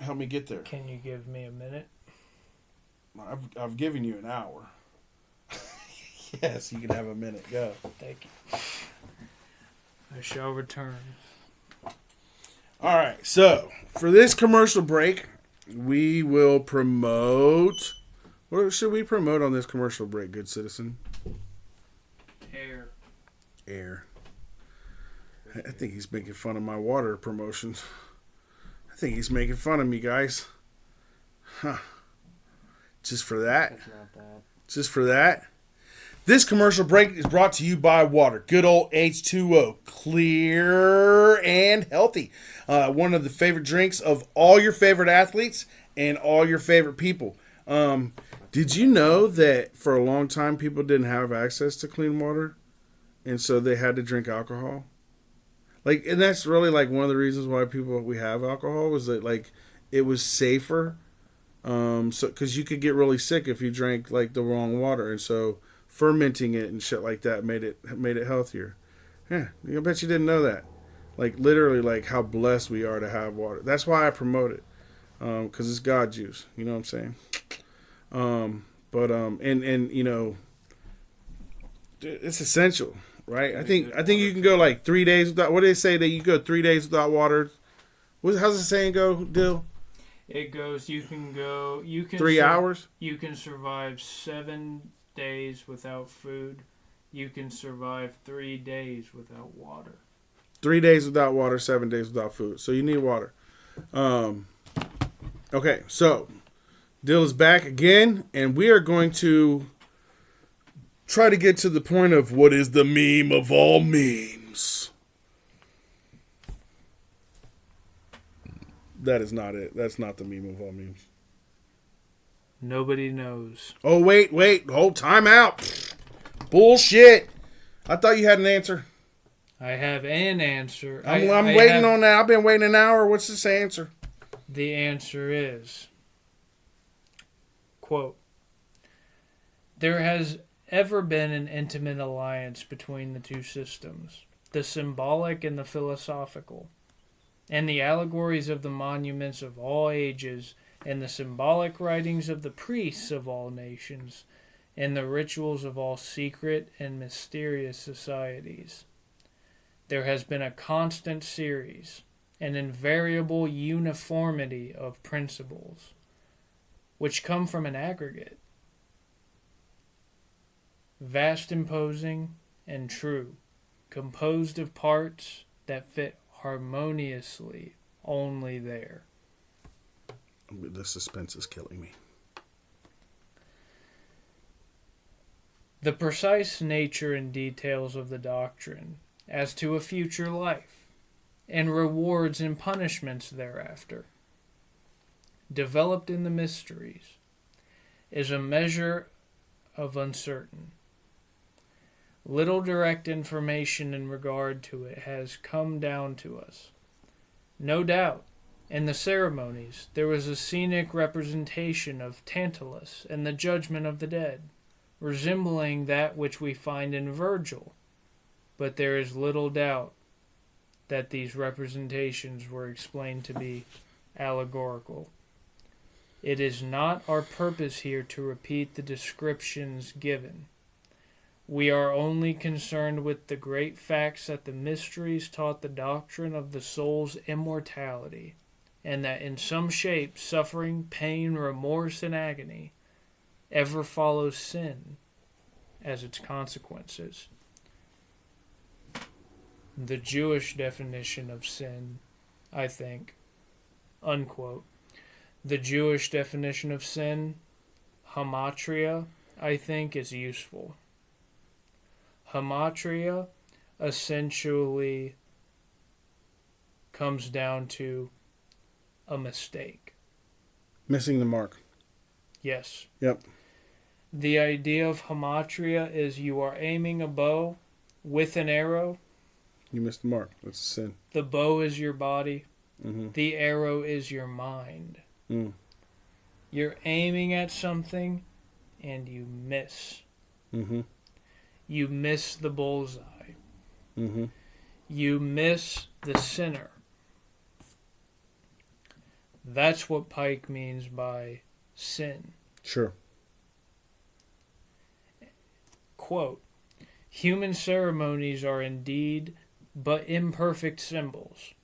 help me get there. Can you give me a minute? I've given you an hour. Yes, you can have a minute. Go. Thank you. I shall return. All right. So for this commercial break, we will promote. What should we promote on this commercial break, good citizen? Air. I think he's making fun of my water promotions. I think he's making fun of me, guys. Huh. Just for that? It's not that. Just for that? This commercial break is brought to you by water. Good old H2O. Clear and healthy. One of the favorite drinks of all your favorite athletes and all your favorite people. Did you know that for a long time people didn't have access to clean water? And so they had to drink alcohol? Like, and that's really like one of the reasons why we have alcohol was that like it was safer. So because you could get really sick if you drank like the wrong water, and so fermenting it and shit like that made it healthier. Yeah, I bet you didn't know that. Like literally, like how blessed we are to have water. That's why I promote it, because it's God juice. You know what I'm saying? And you know, it's essential, right? I think you can go like 3 days without. What do they say that you go 3 days without water? How's the saying go, Dill? It goes. You can 3 hours. You can survive 7 days without food. You can survive 3 days without water. 3 days without water, 7 days without food. So you need water. Okay, so Dill is back again, and we are going to try to get to the point of what is the meme of all memes. That is not it. That's not the meme of all memes. Nobody knows. Oh, wait. Hold time out. Bullshit. I thought you had an answer. I have an answer. I'm waiting on that. I've been waiting an hour. What's this answer? The answer is, quote, there has ever been an intimate alliance between the two systems, the symbolic and the philosophical, and the allegories of the monuments of all ages, and the symbolic writings of the priests of all nations, and the rituals of all secret and mysterious societies. There has been a constant series, an invariable uniformity of principles, which come from an aggregate, vast, imposing, and true, composed of parts that fit harmoniously only there. The suspense is killing me. The precise nature and details of the doctrine as to a future life, and rewards and punishments thereafter, developed in the mysteries, is a measure of uncertain. Little direct information in regard to it has come down to us. No doubt, in the ceremonies, there was a scenic representation of Tantalus and the judgment of the dead, resembling that which we find in Virgil, but there is little doubt that these representations were explained to be allegorical. It is not our purpose here to repeat the descriptions given. We are only concerned with the great facts that the mysteries taught the doctrine of the soul's immortality, and that in some shape suffering, pain, remorse, and agony ever follows sin as its consequences. The Jewish definition of sin, I think, unquote. The Jewish definition of sin, hamatria, I think, is useful. Hamatria essentially comes down to a mistake. Missing the mark. Yes. Yep. The idea of hamatria is you are aiming a bow with an arrow. You missed the mark. That's a sin. The bow is your body. Mm-hmm. The arrow is your mind. Mm. You're aiming at something and you miss. Mm-hmm. You miss the bullseye. Mm-hmm. You miss the sinner. That's what Pike means by sin. Sure. Quote, human ceremonies are indeed but imperfect symbols.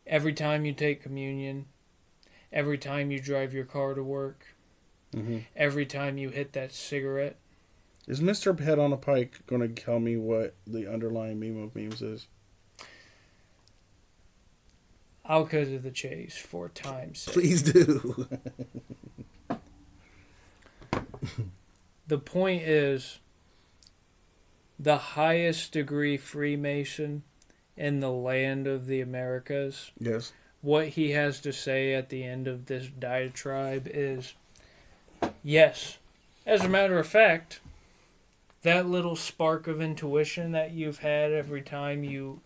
Every time you take communion, every time you drive your car to work, Mm-hmm. every time you hit that cigarette. Is Mr. Head on a Pike going to tell me what the underlying meme of memes is? I'll cut to the chase for time's sake. Please do. The point is, the highest degree Freemason in the land of the Americas, Yes. what he has to say at the end of this diatribe is, yes, as a matter of fact, that little spark of intuition that you've had every time you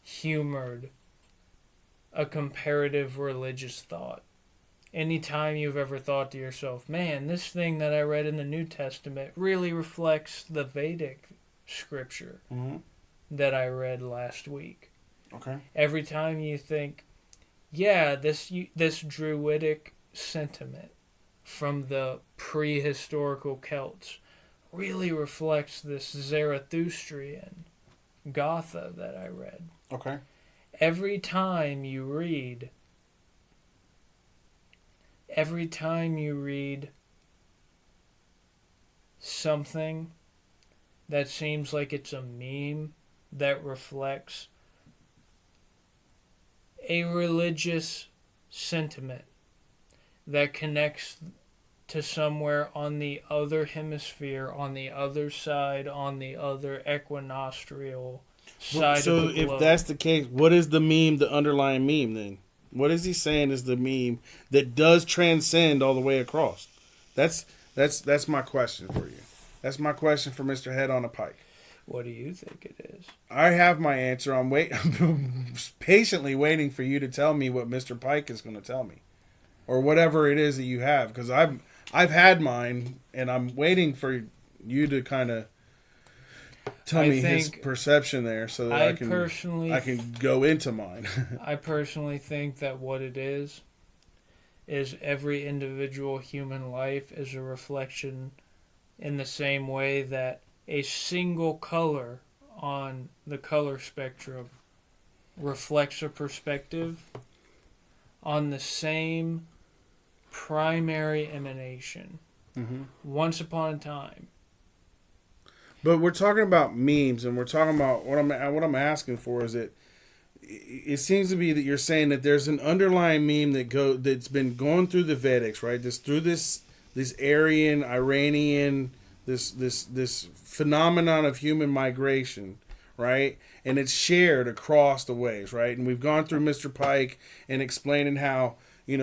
humored a comparative religious thought. Anytime you've ever thought to yourself, man, this thing that I read in the New Testament really reflects the Vedic scripture Mm-hmm. that I read last week. Okay. Every time you think, yeah, this druidic sentiment from the prehistorical Celts really reflects this Zarathustrian Gotha that I read. Okay. Every time you read something that seems like it's a meme that reflects a religious sentiment that connects to somewhere on the other hemisphere, on the other side, on the other equinostrial side So of the globe. if that's the case, what is the meme, the underlying meme then? What is he saying is the meme that does transcend all the way across? That's my question for you. That's my question for Mr. Head on a Pike. What do you think it is? I have my answer. I'm patiently waiting for you to tell me what Mr. Pike is going to tell me, or whatever it is that you have, because I've had mine, and I'm waiting for you to kind of tell me his perception there, so that I can go into mine. I personally think that what it is every individual human life is a reflection, in the same way that a single color on the color spectrum reflects a perspective on the same primary emanation. Mm-hmm. Once upon a time. But we're talking about memes, and we're talking about what I'm asking for is that it seems to be that you're saying that there's an underlying meme that's been going through the Vedics, right? This Aryan, Iranian, this phenomenon of human migration, right? And it's shared across the ways, right? And we've gone through Mr. Pike and explaining how,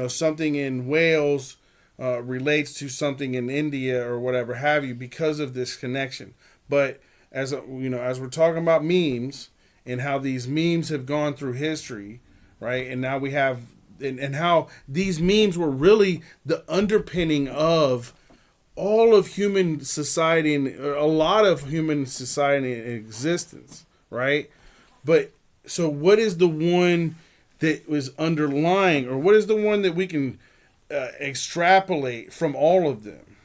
something in Wales relates to something in India or whatever have you because of this connection. But as we're talking about memes and how these memes have gone through history, right? And now we have and how these memes were really the underpinning of all of human society and a lot of human society in existence, right? But so what is the one that was underlying, or what is the one that we can extrapolate from all of them?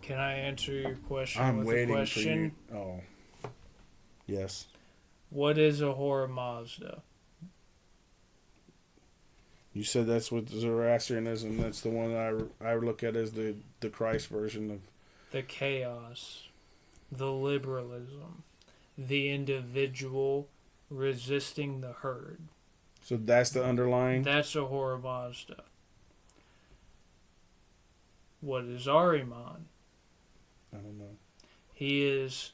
Can I answer your question I'm with a waiting question? for you. Oh, yes. What is a Ahura Mazda? You said that's what Zoroastrianism. That's the one that I look at as the Christ version of. The chaos, the liberalism, the individual resisting the herd. So that's the underlying. That's Ahura Mazda. What is Ahriman? I don't know. He is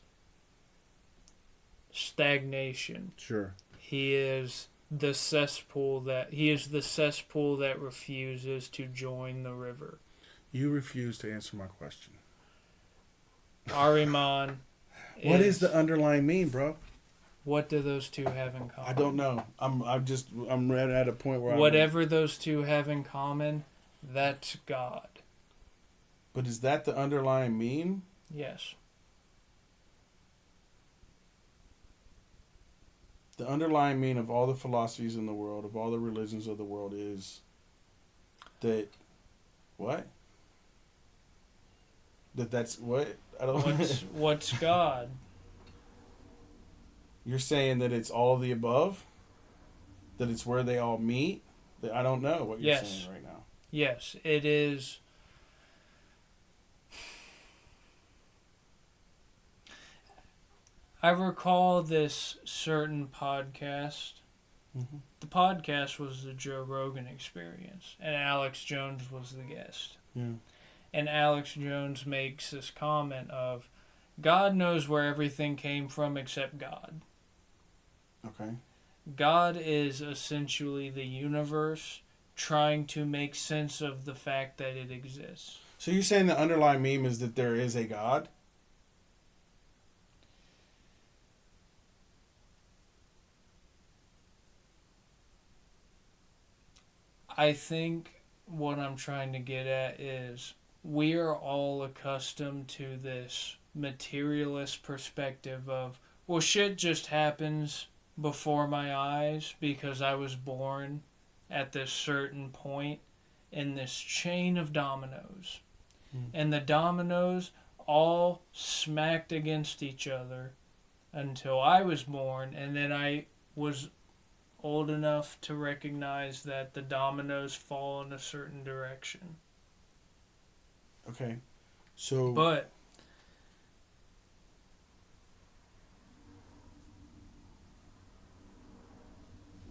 stagnation. Sure. He is the cesspool that refuses to join the river. You refuse to answer my question. Ahriman. What is the underlying mean, bro? What do those two have in common? I don't know. I'm right at a point where whatever those two have in common, that's God. But is that the underlying meme? Yes. The underlying meaning of all the philosophies in the world, of all the religions of the world, is that what? That's what? I don't. What's God? You're saying that it's all of the above? That it's where they all meet? That I don't know what you're saying right now. Yes, it is. I recall this certain podcast. Mm-hmm. The podcast was the Joe Rogan Experience, and Alex Jones was the guest. Yeah. And Alex Jones makes this comment of, God knows where everything came from except God. Okay. God is essentially the universe trying to make sense of the fact that it exists. So you're saying the underlying meme is that there is a God? I think what I'm trying to get at is we are all accustomed to this materialist perspective of, well, shit just happens before my eyes because I was born at this certain point in this chain of dominoes. And the dominoes all smacked against each other until I was born, and then I was old enough to recognize that the dominoes fall in a certain direction. Okay. So But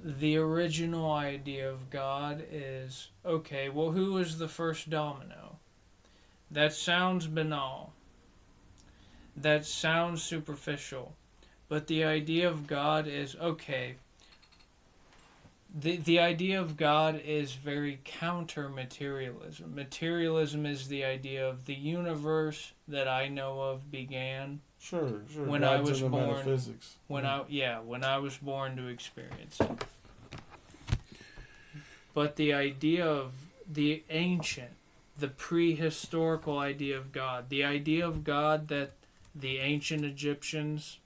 the original idea of God is, okay, well, who was the first domino? That sounds banal. That sounds superficial. But the idea of God is, okay, the idea of God is very counter-materialism. Materialism is the idea of the universe that I know of began sure. when God's I was in the born. metaphysics. When I was born to experience it. But the idea of the ancient, the prehistorical idea of God, the idea of God that the ancient Egyptians,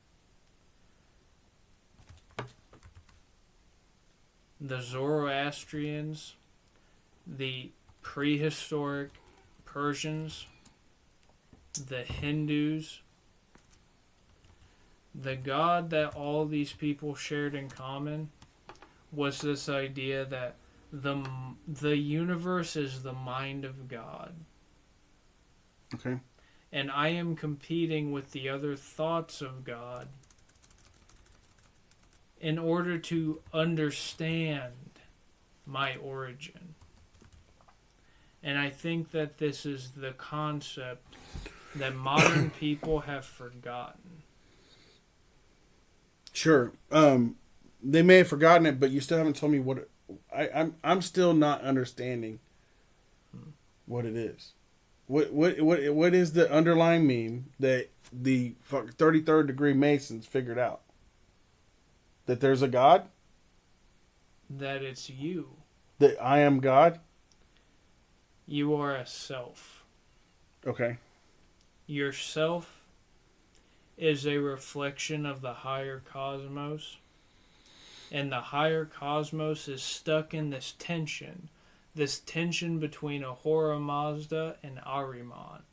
the Zoroastrians, the prehistoric Persians, the Hindus, the God that all these people shared in common was this idea that the universe is the mind of God. Okay. And I am competing with the other thoughts of God in order to understand my origin. And I think that this is the concept that modern people have forgotten. Sure. They may have forgotten it, but you still haven't told me what I'm still not understanding what it is. What is the underlying meme that the 33rd degree Masons figured out? That there's a God? That it's you. That I am God? You are a self. Okay. Your self is a reflection of the higher cosmos. And the higher cosmos is stuck in this tension between Ahura Mazda and Ahriman.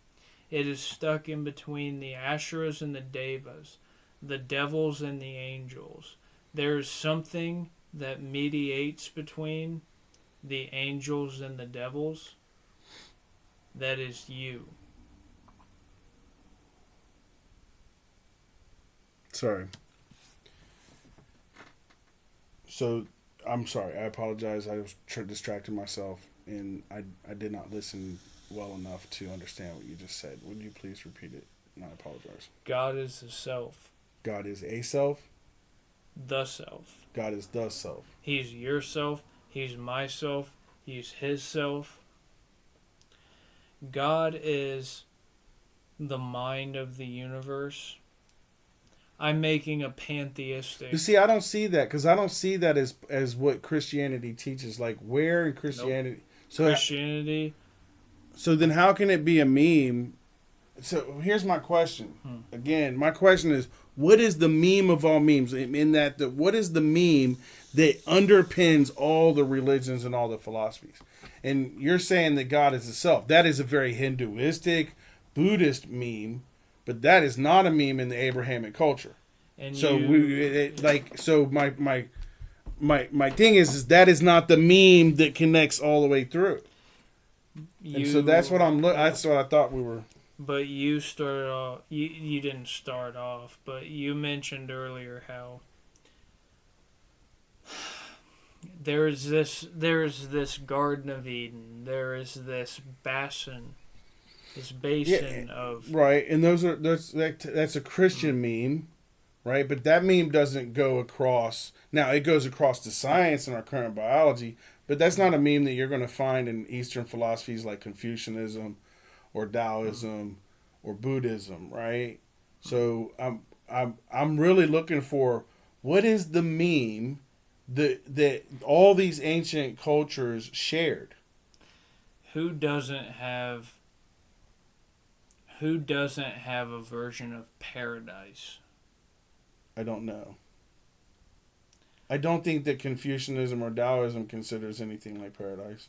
It is stuck in between the Asherahs and the Devas, the devils and the angels. There is something that mediates between the angels and the devils. That is you. Sorry. So, I'm sorry. I apologize. I was distracting myself, and I did not listen well enough to understand what you just said. Would you please repeat it? And I apologize. God is the self. God is a self. The self. God is the self. He's your self. He's myself. He's his self. God is the mind of the universe. I'm making a pantheistic. You see, I don't see that because I don't see that as what Christianity teaches. Like, where in Christianity? Nope. So Christianity. So then, how can it be a meme? So here's my question. Again, my question is, what is the meme of all memes? In that, what is the meme that underpins all the religions and all the philosophies? And you're saying that God is the self. That is a very Hinduistic, Buddhist meme, but that is not a meme in the Abrahamic culture. And So you, my thing is that is not the meme that connects all the way through. And so that's what that's what I thought we were. But you started off. You didn't start off, but you mentioned earlier how there's this Garden of Eden. There is this basin of right, and that's a Christian meme, right? But that meme doesn't go across. Now it goes across to science and our current biology, but that's not a meme that you're going to find in Eastern philosophies like Confucianism or Taoism or Buddhism, right? So I'm really looking for what is the meme that all these ancient cultures shared. Who doesn't have a version of paradise? I don't know. I don't think that Confucianism or Taoism considers anything like paradise.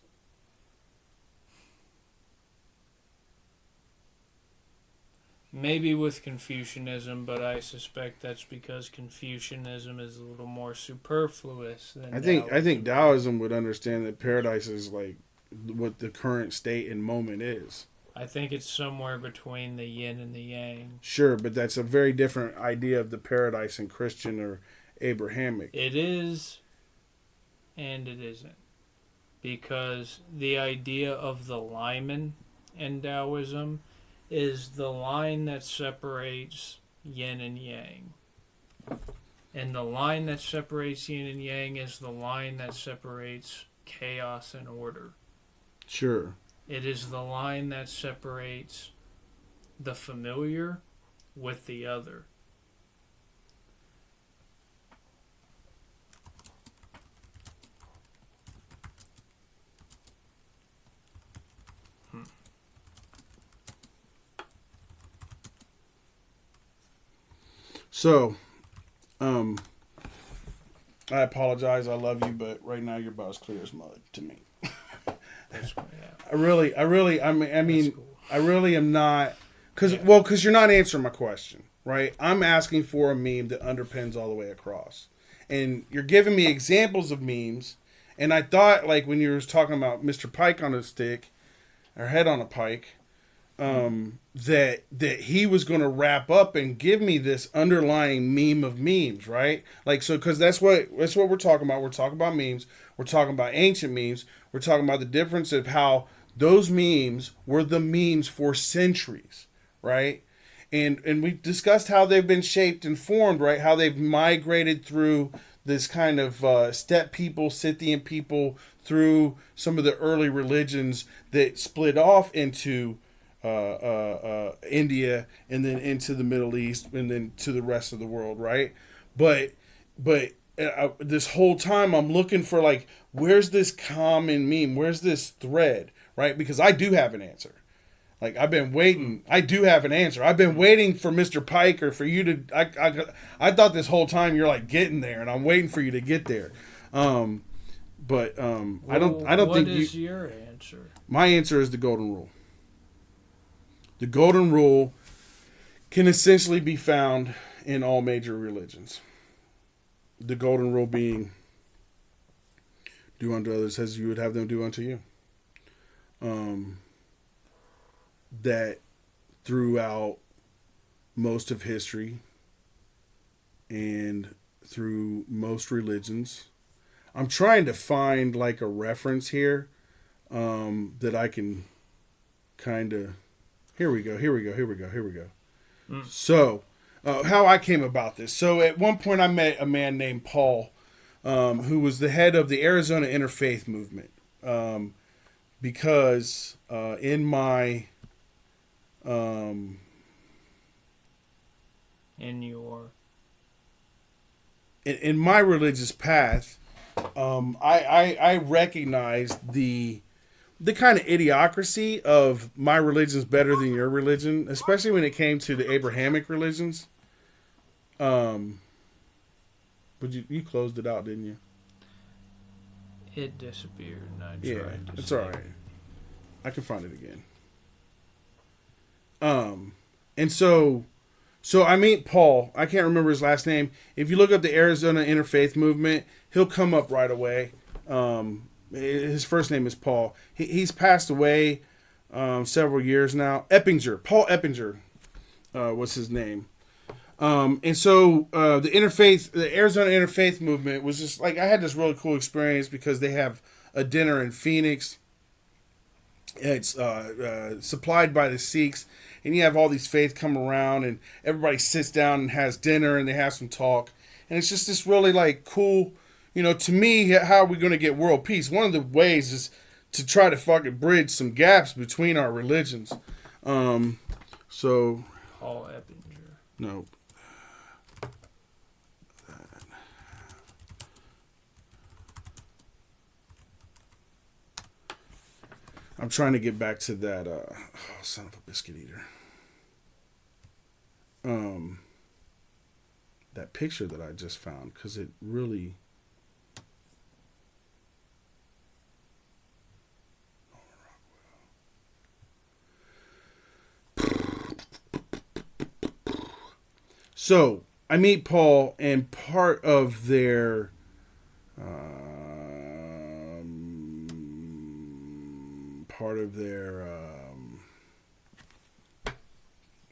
Maybe with Confucianism, but I suspect that's because Confucianism is a little more superfluous than I think Taoism would understand that paradise is like what the current state and moment is. I think it's somewhere between the yin and the yang. Sure, but that's a very different idea of the paradise in Christian or Abrahamic. It is, and it isn't. Because the idea of the liman in Taoism is the line that separates yin and yang. And the line that separates yin and yang is the line that separates chaos and order. Sure. It is the line that separates the familiar with the other. So, I apologize. I love you, but right now you're about as clear as mud to me. That's what, yeah. I really, Cool. I really am not, because you're not answering my question, right? I'm asking for a meme that underpins all the way across, and you're giving me examples of memes, and I thought like when you were talking about Mr. Pike on a stick, or head on a pike, that he was going to wrap up and give me this underlying meme of memes, right? Like, so, because that's what we're talking about. We're talking about memes. We're talking about ancient memes. We're talking about the difference of how those memes were the memes for centuries, right? And we discussed how they've been shaped and formed, right? How they've migrated through this kind of steppe people, Scythian people, through some of the early religions that split off into India and then into the Middle East and then to the rest of the world, right? But this whole time I'm looking for like, where's this common meme? Where's this thread, right? Because I do have an answer. Like, I've been waiting. I do have an answer. I've been waiting for Mr. Pike or for you to. I thought this whole time you're like getting there, and I'm waiting for you to get there. I don't think What is your answer? My answer is the golden rule. The golden rule can essentially be found in all major religions. The golden rule being, do unto others as you would have them do unto you. That throughout most of history and through most religions, I'm trying to find like a reference here that I can kind of. Here we go. So, how I came about this. So, at one point, I met a man named Paul, who was the head of the Arizona Interfaith Movement. Because in my in my religious path, I recognized the kind of idiocracy of my religion's better than your religion, especially when it came to the Abrahamic religions. But you closed it out, didn't you? It disappeared, and I tried to it's see all right. I can find it again. And so I meet Paul. I can't remember his last name. If you look up the Arizona Interfaith Movement, he'll come up right away. His first name is Paul. He's passed away several years now. Paul Eppinger was his name. And so the Arizona Interfaith Movement was just like, I had this really cool experience because they have a dinner in Phoenix. It's supplied by the Sikhs, and you have all these faiths come around, and everybody sits down and has dinner, and they have some talk, and it's just this really like cool, to me, how are we going to get world peace? One of the ways is to try to fucking bridge some gaps between our religions. So Paul Eppinger. No. I'm trying to get back to that son of a biscuit eater. That picture that I just found, because it really So I meet Paul, and part of their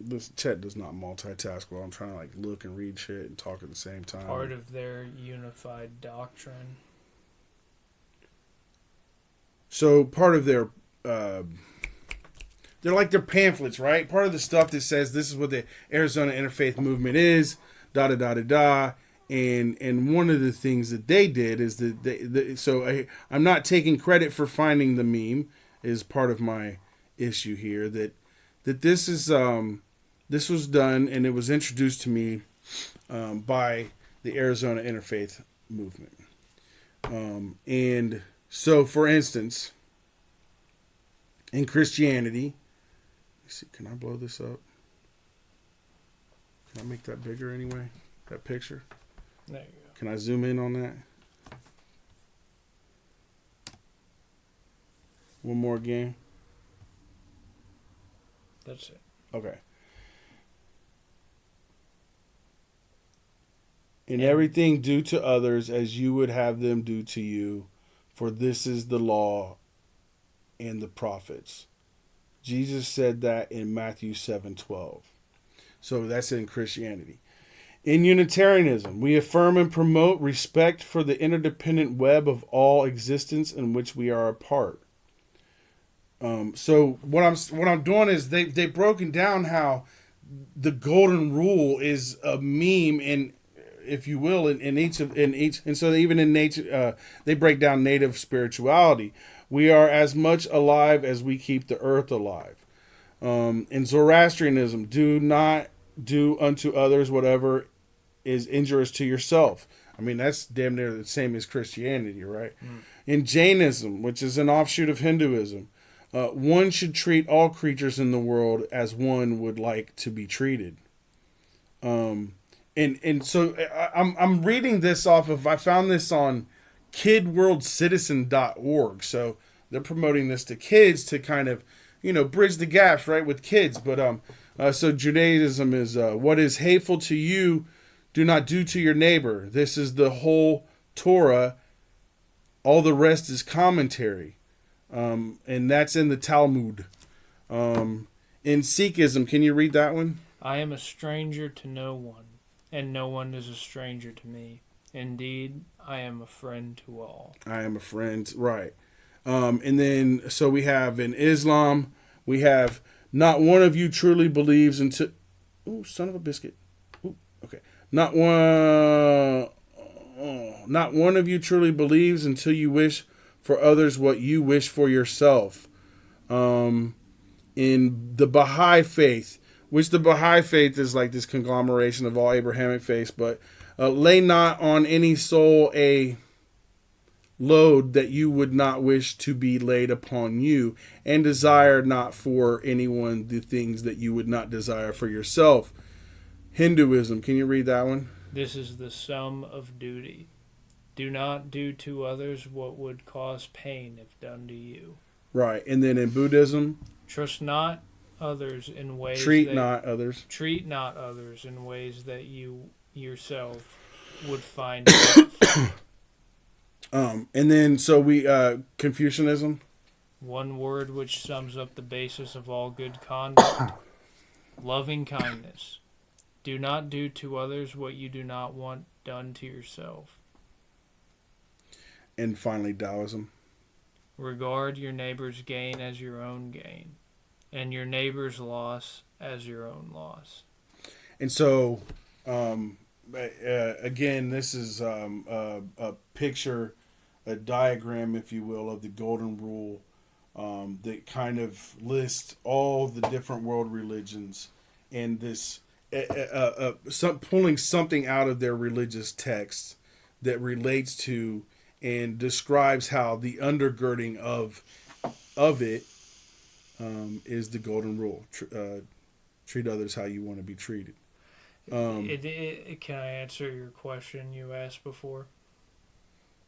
this Chet does not multitask while I'm trying to like look and read shit and talk at the same time. Part of their unified doctrine. So part of their they're like their pamphlets, right? Part of the stuff that says this is what the Arizona Interfaith Movement is, and one of the things that they did is that I'm not taking credit for finding the meme, is part of my issue here, that this is this was done and it was introduced to me by the Arizona Interfaith Movement. And so, for instance, in Christianity, let's see, can I blow this up? Can I make that bigger anyway? That picture? There you go. Can I zoom in on that? One more again. That's it. Okay. In everything, do to others as you would have them do to you, for this is the law and the prophets. Jesus said that in Matthew 7:12. So that's in Christianity. In Unitarianism, we affirm and promote respect for the interdependent web of all existence in which we are a part. So what I'm doing is they've broken down how the golden rule is a meme in, if you will, in each, and so even in nature, they break down native spirituality. We are as much alive as we keep the earth alive. In Zoroastrianism, do not do unto others whatever is injurious to yourself. I mean, that's damn near the same as Christianity, right? In Jainism, which is an offshoot of Hinduism, one should treat all creatures in the world as one would like to be treated. And so I'm reading this off of, I found this on kidworldcitizen.org. So they're promoting this to kids to kind of bridge the gaps, right, with kids. But so Judaism is what is hateful to you, do not do to your neighbor. This is the whole Torah. All the rest is commentary, and that's in the Talmud. In Sikhism, can you read that one? I am a stranger to no one, and no one is a stranger to me. Indeed, I am a friend to all. I am a friend, right. And then, so we have in Islam, we have, not one of you truly believes until... Ooh, son of a biscuit. Ooh, okay. Not one of you truly believes until you wish for others what you wish for yourself. In the Baha'i faith, which the Baha'i faith is like this conglomeration of all Abrahamic faiths, but lay not on any soul a load that you would not wish to be laid upon you, and desire not for anyone the things that you would not desire for yourself. Hinduism, can you read that one? This is the sum of duty. Do not do to others what would cause pain if done to you. Right, and then in Buddhism, trust not others in ways treat not others in ways that you yourself would find helpful. And then so we Confucianism. One word which sums up the basis of all good conduct. Loving kindness. Do not do to others what you do not want done to yourself. And finally Taoism. Regard your neighbor's gain as your own gain, and your neighbor's loss as your own loss. And so, again, this is a picture, a diagram, if you will, of the Golden Rule that kind of lists all the different world religions and this pulling something out of their religious texts that relates to and describes how the undergirding of it is the Golden Rule. Treat others how you want to be treated. Can I answer your question you asked before?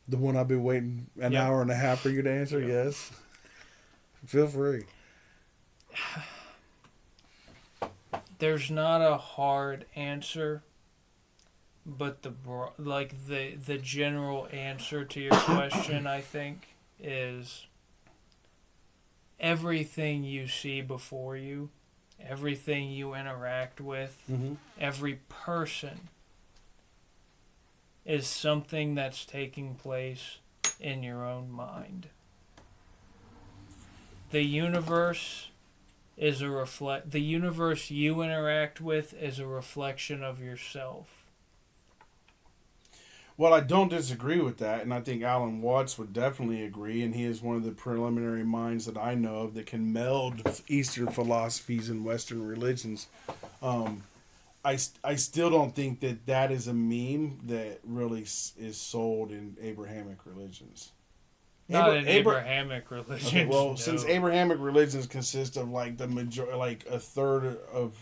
The one I've been waiting an hour and a half for you to answer? Yep. Yes. Feel free. There's not a hard answer, but the general answer to your question, I think, is everything you see before you, everything you interact with, every person is something that's taking place in your own mind. The universe is the universe you interact with is a reflection of yourself. Well, I don't disagree with that, and I think Alan Watts would definitely agree, and he is one of the preliminary minds that I know of that can meld Eastern philosophies and Western religions. I still don't think that is a meme that really is sold in Abrahamic religions. Not in Abrahamic religions. Okay, well, no. Since Abrahamic religions consist of like the major, like a third of,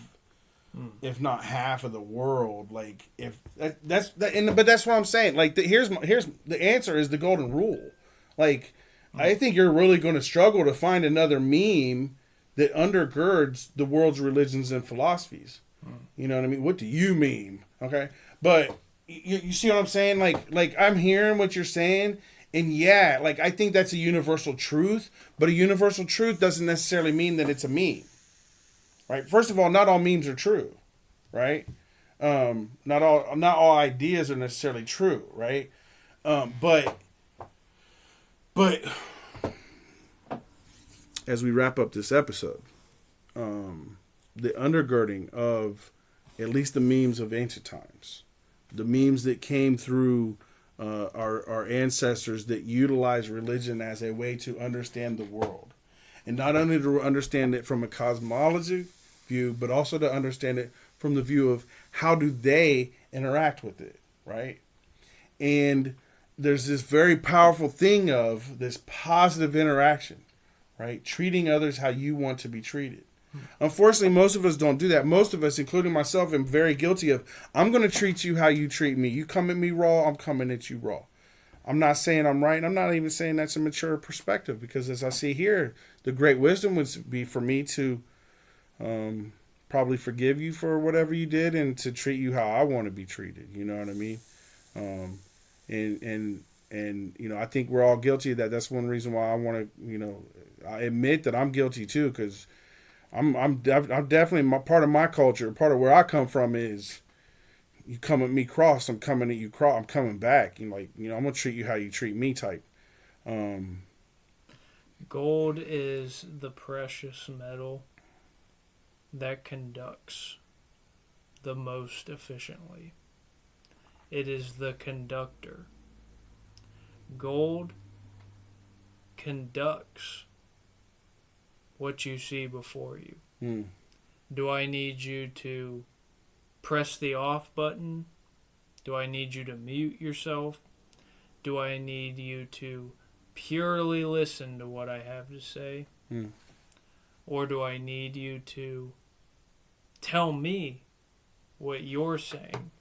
if not half of the world, like if that's but that's what I'm saying. Like here's the answer is the Golden Rule. Like I think you're really going to struggle to find another meme that undergirds the world's religions and philosophies. You know what I mean? What do you mean? Okay, but you see what I'm saying? Like I'm hearing what you're saying. And yeah, like I think that's a universal truth, but a universal truth doesn't necessarily mean that it's a meme, right? First of all, not all memes are true, right? Not all ideas are necessarily true, right? But as we wrap up this episode, the undergirding of at least the memes of ancient times, the memes that came through. Our ancestors that utilize religion as a way to understand the world. And not only to understand it from a cosmology view, but also to understand it from the view of how do they interact with it, right? And there's this very powerful thing of this positive interaction, right? Treating others how you want to be treated. Unfortunately, most of us don't do that. Most of us, including myself, am very guilty of, I'm going to treat you how you treat me. You come at me raw, I'm coming at you raw. I'm not saying I'm right, and I'm not even saying that's a mature perspective, because as I see here, the great wisdom would be for me to probably forgive you for whatever you did and to treat you how I want to be treated. You know what I mean? And you know, I think we're all guilty of that. That's one reason why I want to, you know, I admit that I'm guilty too, because I'm definitely part of my culture. Part of where I come from is, you come at me cross, I'm coming at you cross. I'm coming back. You know, like, you know, I'm gonna treat you how you treat me type. Gold is the precious metal that conducts the most efficiently. It is the conductor. Gold conducts what you see before you. Do I need you to press the off button? Do I need you to mute yourself? Do I need you to purely listen to what I have to say? Or do I need you to tell me what you're saying?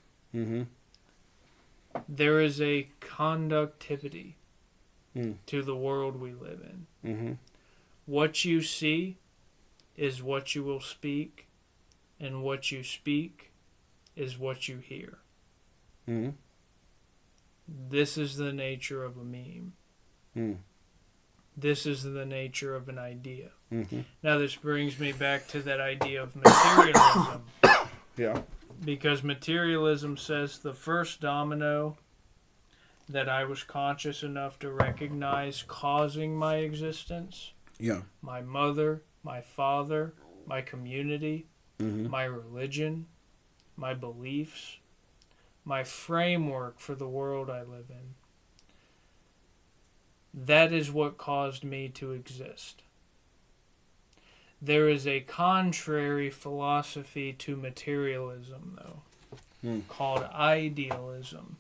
There is a conductivity to the world we live in. What you see is what you will speak, and what you speak is what you hear. This is the nature of a meme. This is the nature of an idea. Now this brings me back to that idea of materialism. Yeah. Because materialism says the first domino that I was conscious enough to recognize causing my existence, my mother, my father, my community, my religion, my beliefs, my framework for the world I live in. That is what caused me to exist. There is a contrary philosophy to materialism, though, called idealism.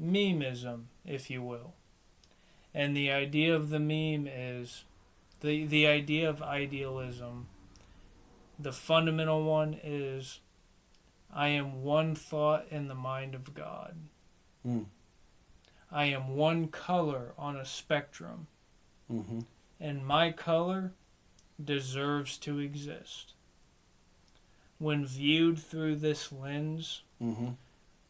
Memeism, if you will. And the idea of the meme is, the idea of idealism, the fundamental one is, I am one thought in the mind of God. I am one color on a spectrum. And my color deserves to exist. When viewed through this lens,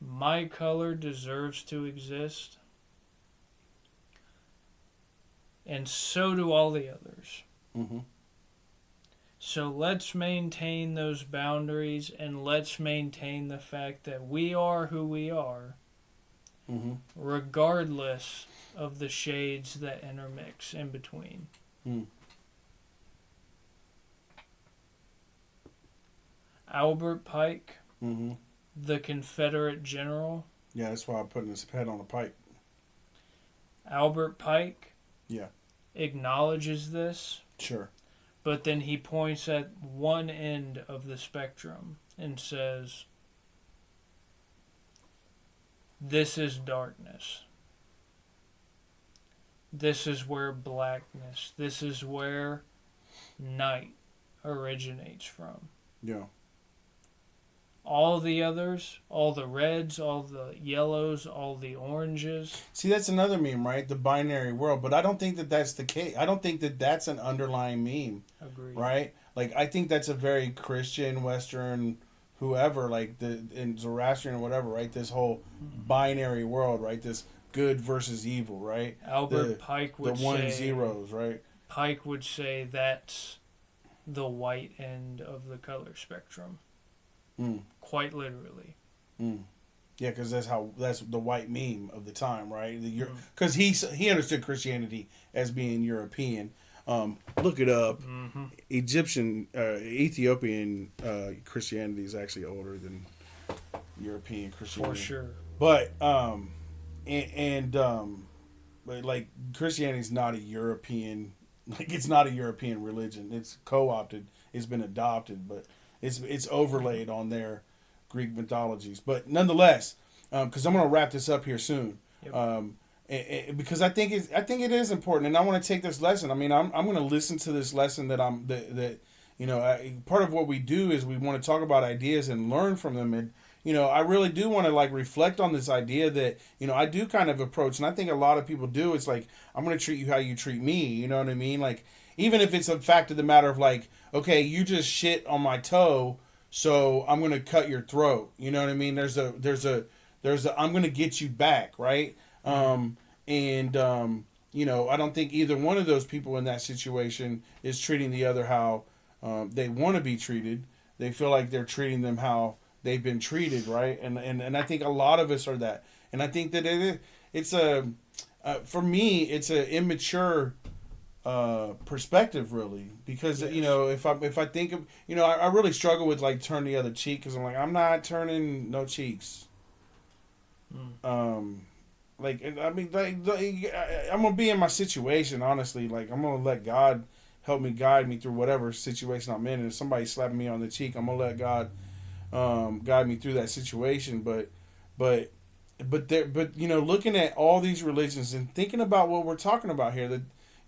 my color deserves to exist. And so do all the others. So let's maintain those boundaries, and let's maintain the fact that we are who we are, regardless of the shades that intermix in between. Albert Pike, the Confederate general. Yeah, that's why I'm putting his head on a pike. Albert Pike Yeah. acknowledges this. Sure. But then he points at one end of the spectrum and says, this is darkness. This is where blackness, this is where night originates from. Yeah. All the others, all the reds, all the yellows, all the oranges. See, that's another meme, right? The binary world. But I don't think that that's the case. I don't think that that's an underlying meme. Agreed. Right? Like, I think that's a very Christian, Western, whoever, like, in Zoroastrian or whatever, right? This whole binary world, right? This good versus evil, right? Albert Pike would say... The 1 and zeros, right? Pike would say that's the white end of the color spectrum. Quite literally. Yeah, because that's the white meme of the time, right? Because he understood Christianity as being European. Look it up. Ethiopian Christianity is actually older than European Christianity. For sure. But but like Christianity is not a European, like it's not a European religion. It's co-opted. It's been adopted, but it's overlaid on their Greek mythologies. But nonetheless, because I'm going to wrap this up here soon. Yep. Because I think it is important, and I want to take this lesson. I mean, I'm going to listen to this lesson that you know. Part of what we do is we want to talk about ideas and learn from them, and I really do want to like reflect on this idea that, I do kind of approach, and I think a lot of people do. It's like, I'm going to treat you how you treat me. You know what I mean? Like, even if it's a fact of the matter of like, okay, you just shit on my toe, so I'm going to cut your throat. You know what I mean? I'm going to get you back, right? And I don't think either one of those people in that situation is treating the other how they want to be treated. They feel like they're treating them how they've been treated, right? And I think a lot of us are that. And I think that for me, it's an immature perspective, really, because if I think of, I really struggle with like turn the other cheek, because I'm like, I'm not turning no cheeks. Like, I mean, like, I'm gonna be in my situation, honestly. Like, I'm gonna let God help me, guide me through whatever situation I'm in. And if somebody's slapping me on the cheek, I'm gonna let God guide me through that situation. But looking at all these religions and thinking about what we're talking about here, that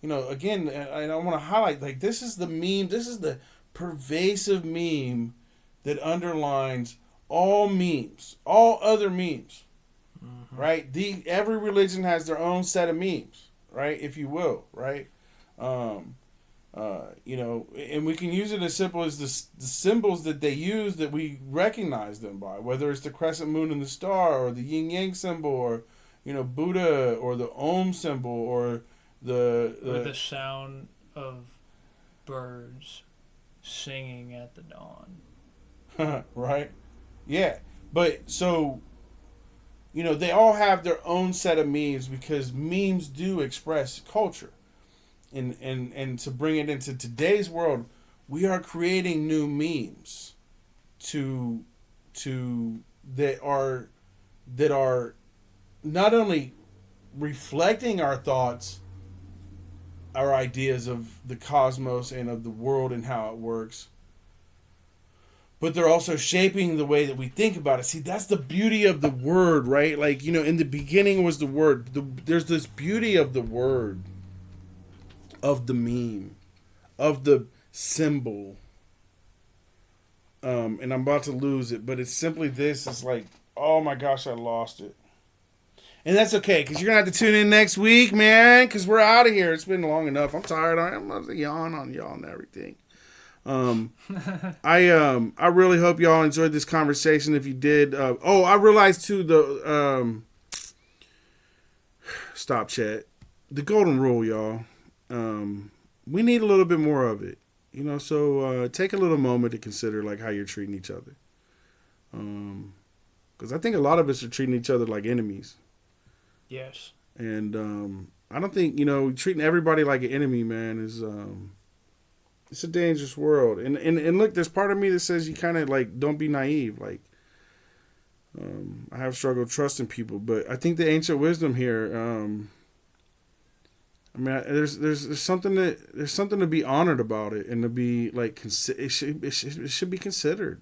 again, and I want to highlight, like, this is the meme, this is the pervasive meme that underlines all memes, all other memes. Right? Every religion has their own set of memes, right? If you will, right? And we can use it as simple as the symbols that they use that we recognize them by, whether it's the crescent moon and the star, or the yin yang symbol, or Buddha, or the Om symbol, or the sound of birds singing at the dawn. Right? Yeah, but so. They all have their own set of memes, because memes do express culture. And to bring it into today's world, we are creating new memes that are not only reflecting our thoughts, our ideas of the cosmos and of the world and how it works, but they're also shaping the way that we think about it. See, that's the beauty of the word, right? Like, in the beginning was the word. There's this beauty of the word, of the meme, of the symbol. And I'm about to lose it, but it's simply this. It's like, oh my gosh, I lost it. And that's okay, because you're going to have to tune in next week, man, because we're out of here. It's been long enough. I'm tired. I'm going to yawn on y'all and everything. I really hope y'all enjoyed this conversation. If you did, I realized too, stop chat, the golden rule, y'all. We need a little bit more of it, so take a little moment to consider like how you're treating each other. Because I think a lot of us are treating each other like enemies. Yes. And I don't think, treating everybody like an enemy, man, is it's a dangerous world. And look, there's part of me that says you kind of like don't be naive. Like, I have struggled trusting people, but I think the ancient wisdom here. There's something to be honored about it, and to be like it should be considered.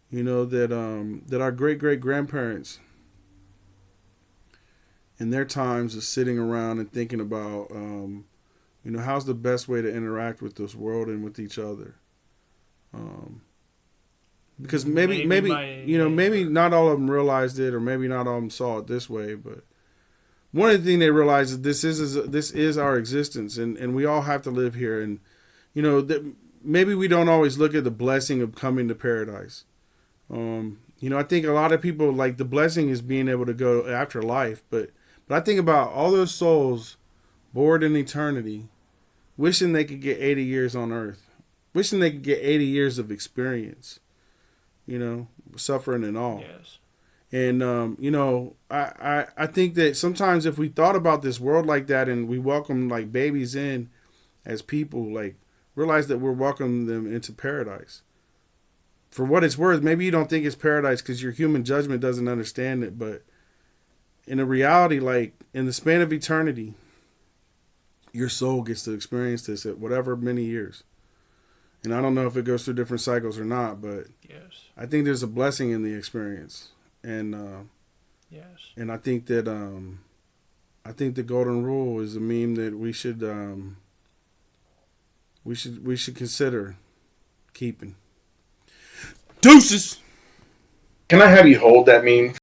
That our great grandparents, in their times of sitting around and thinking about. How's the best way to interact with this world and with each other? Because maybe not all of them realized it, or maybe not all of them saw it this way. But one of the things they realized is this is our existence, and we all have to live here. And that maybe we don't always look at the blessing of coming to paradise. I think a lot of people, like, the blessing is being able to go after life, but I think about all those souls bored in eternity, wishing they could get 80 years on earth, wishing they could get 80 years of experience, suffering and all. Yes. And, I think that sometimes if we thought about this world like that, and we welcome like babies in as people, like, realize that we're welcoming them into paradise. For what it's worth, maybe you don't think it's paradise because your human judgment doesn't understand it, but in a reality, like, in the span of eternity, your soul gets to experience this at whatever many years. And I don't know if it goes through different cycles or not, but yes, I think there's a blessing in the experience. And yes, and I think that the golden rule is a meme that we should consider keeping. Deuces. Can I have you hold that meme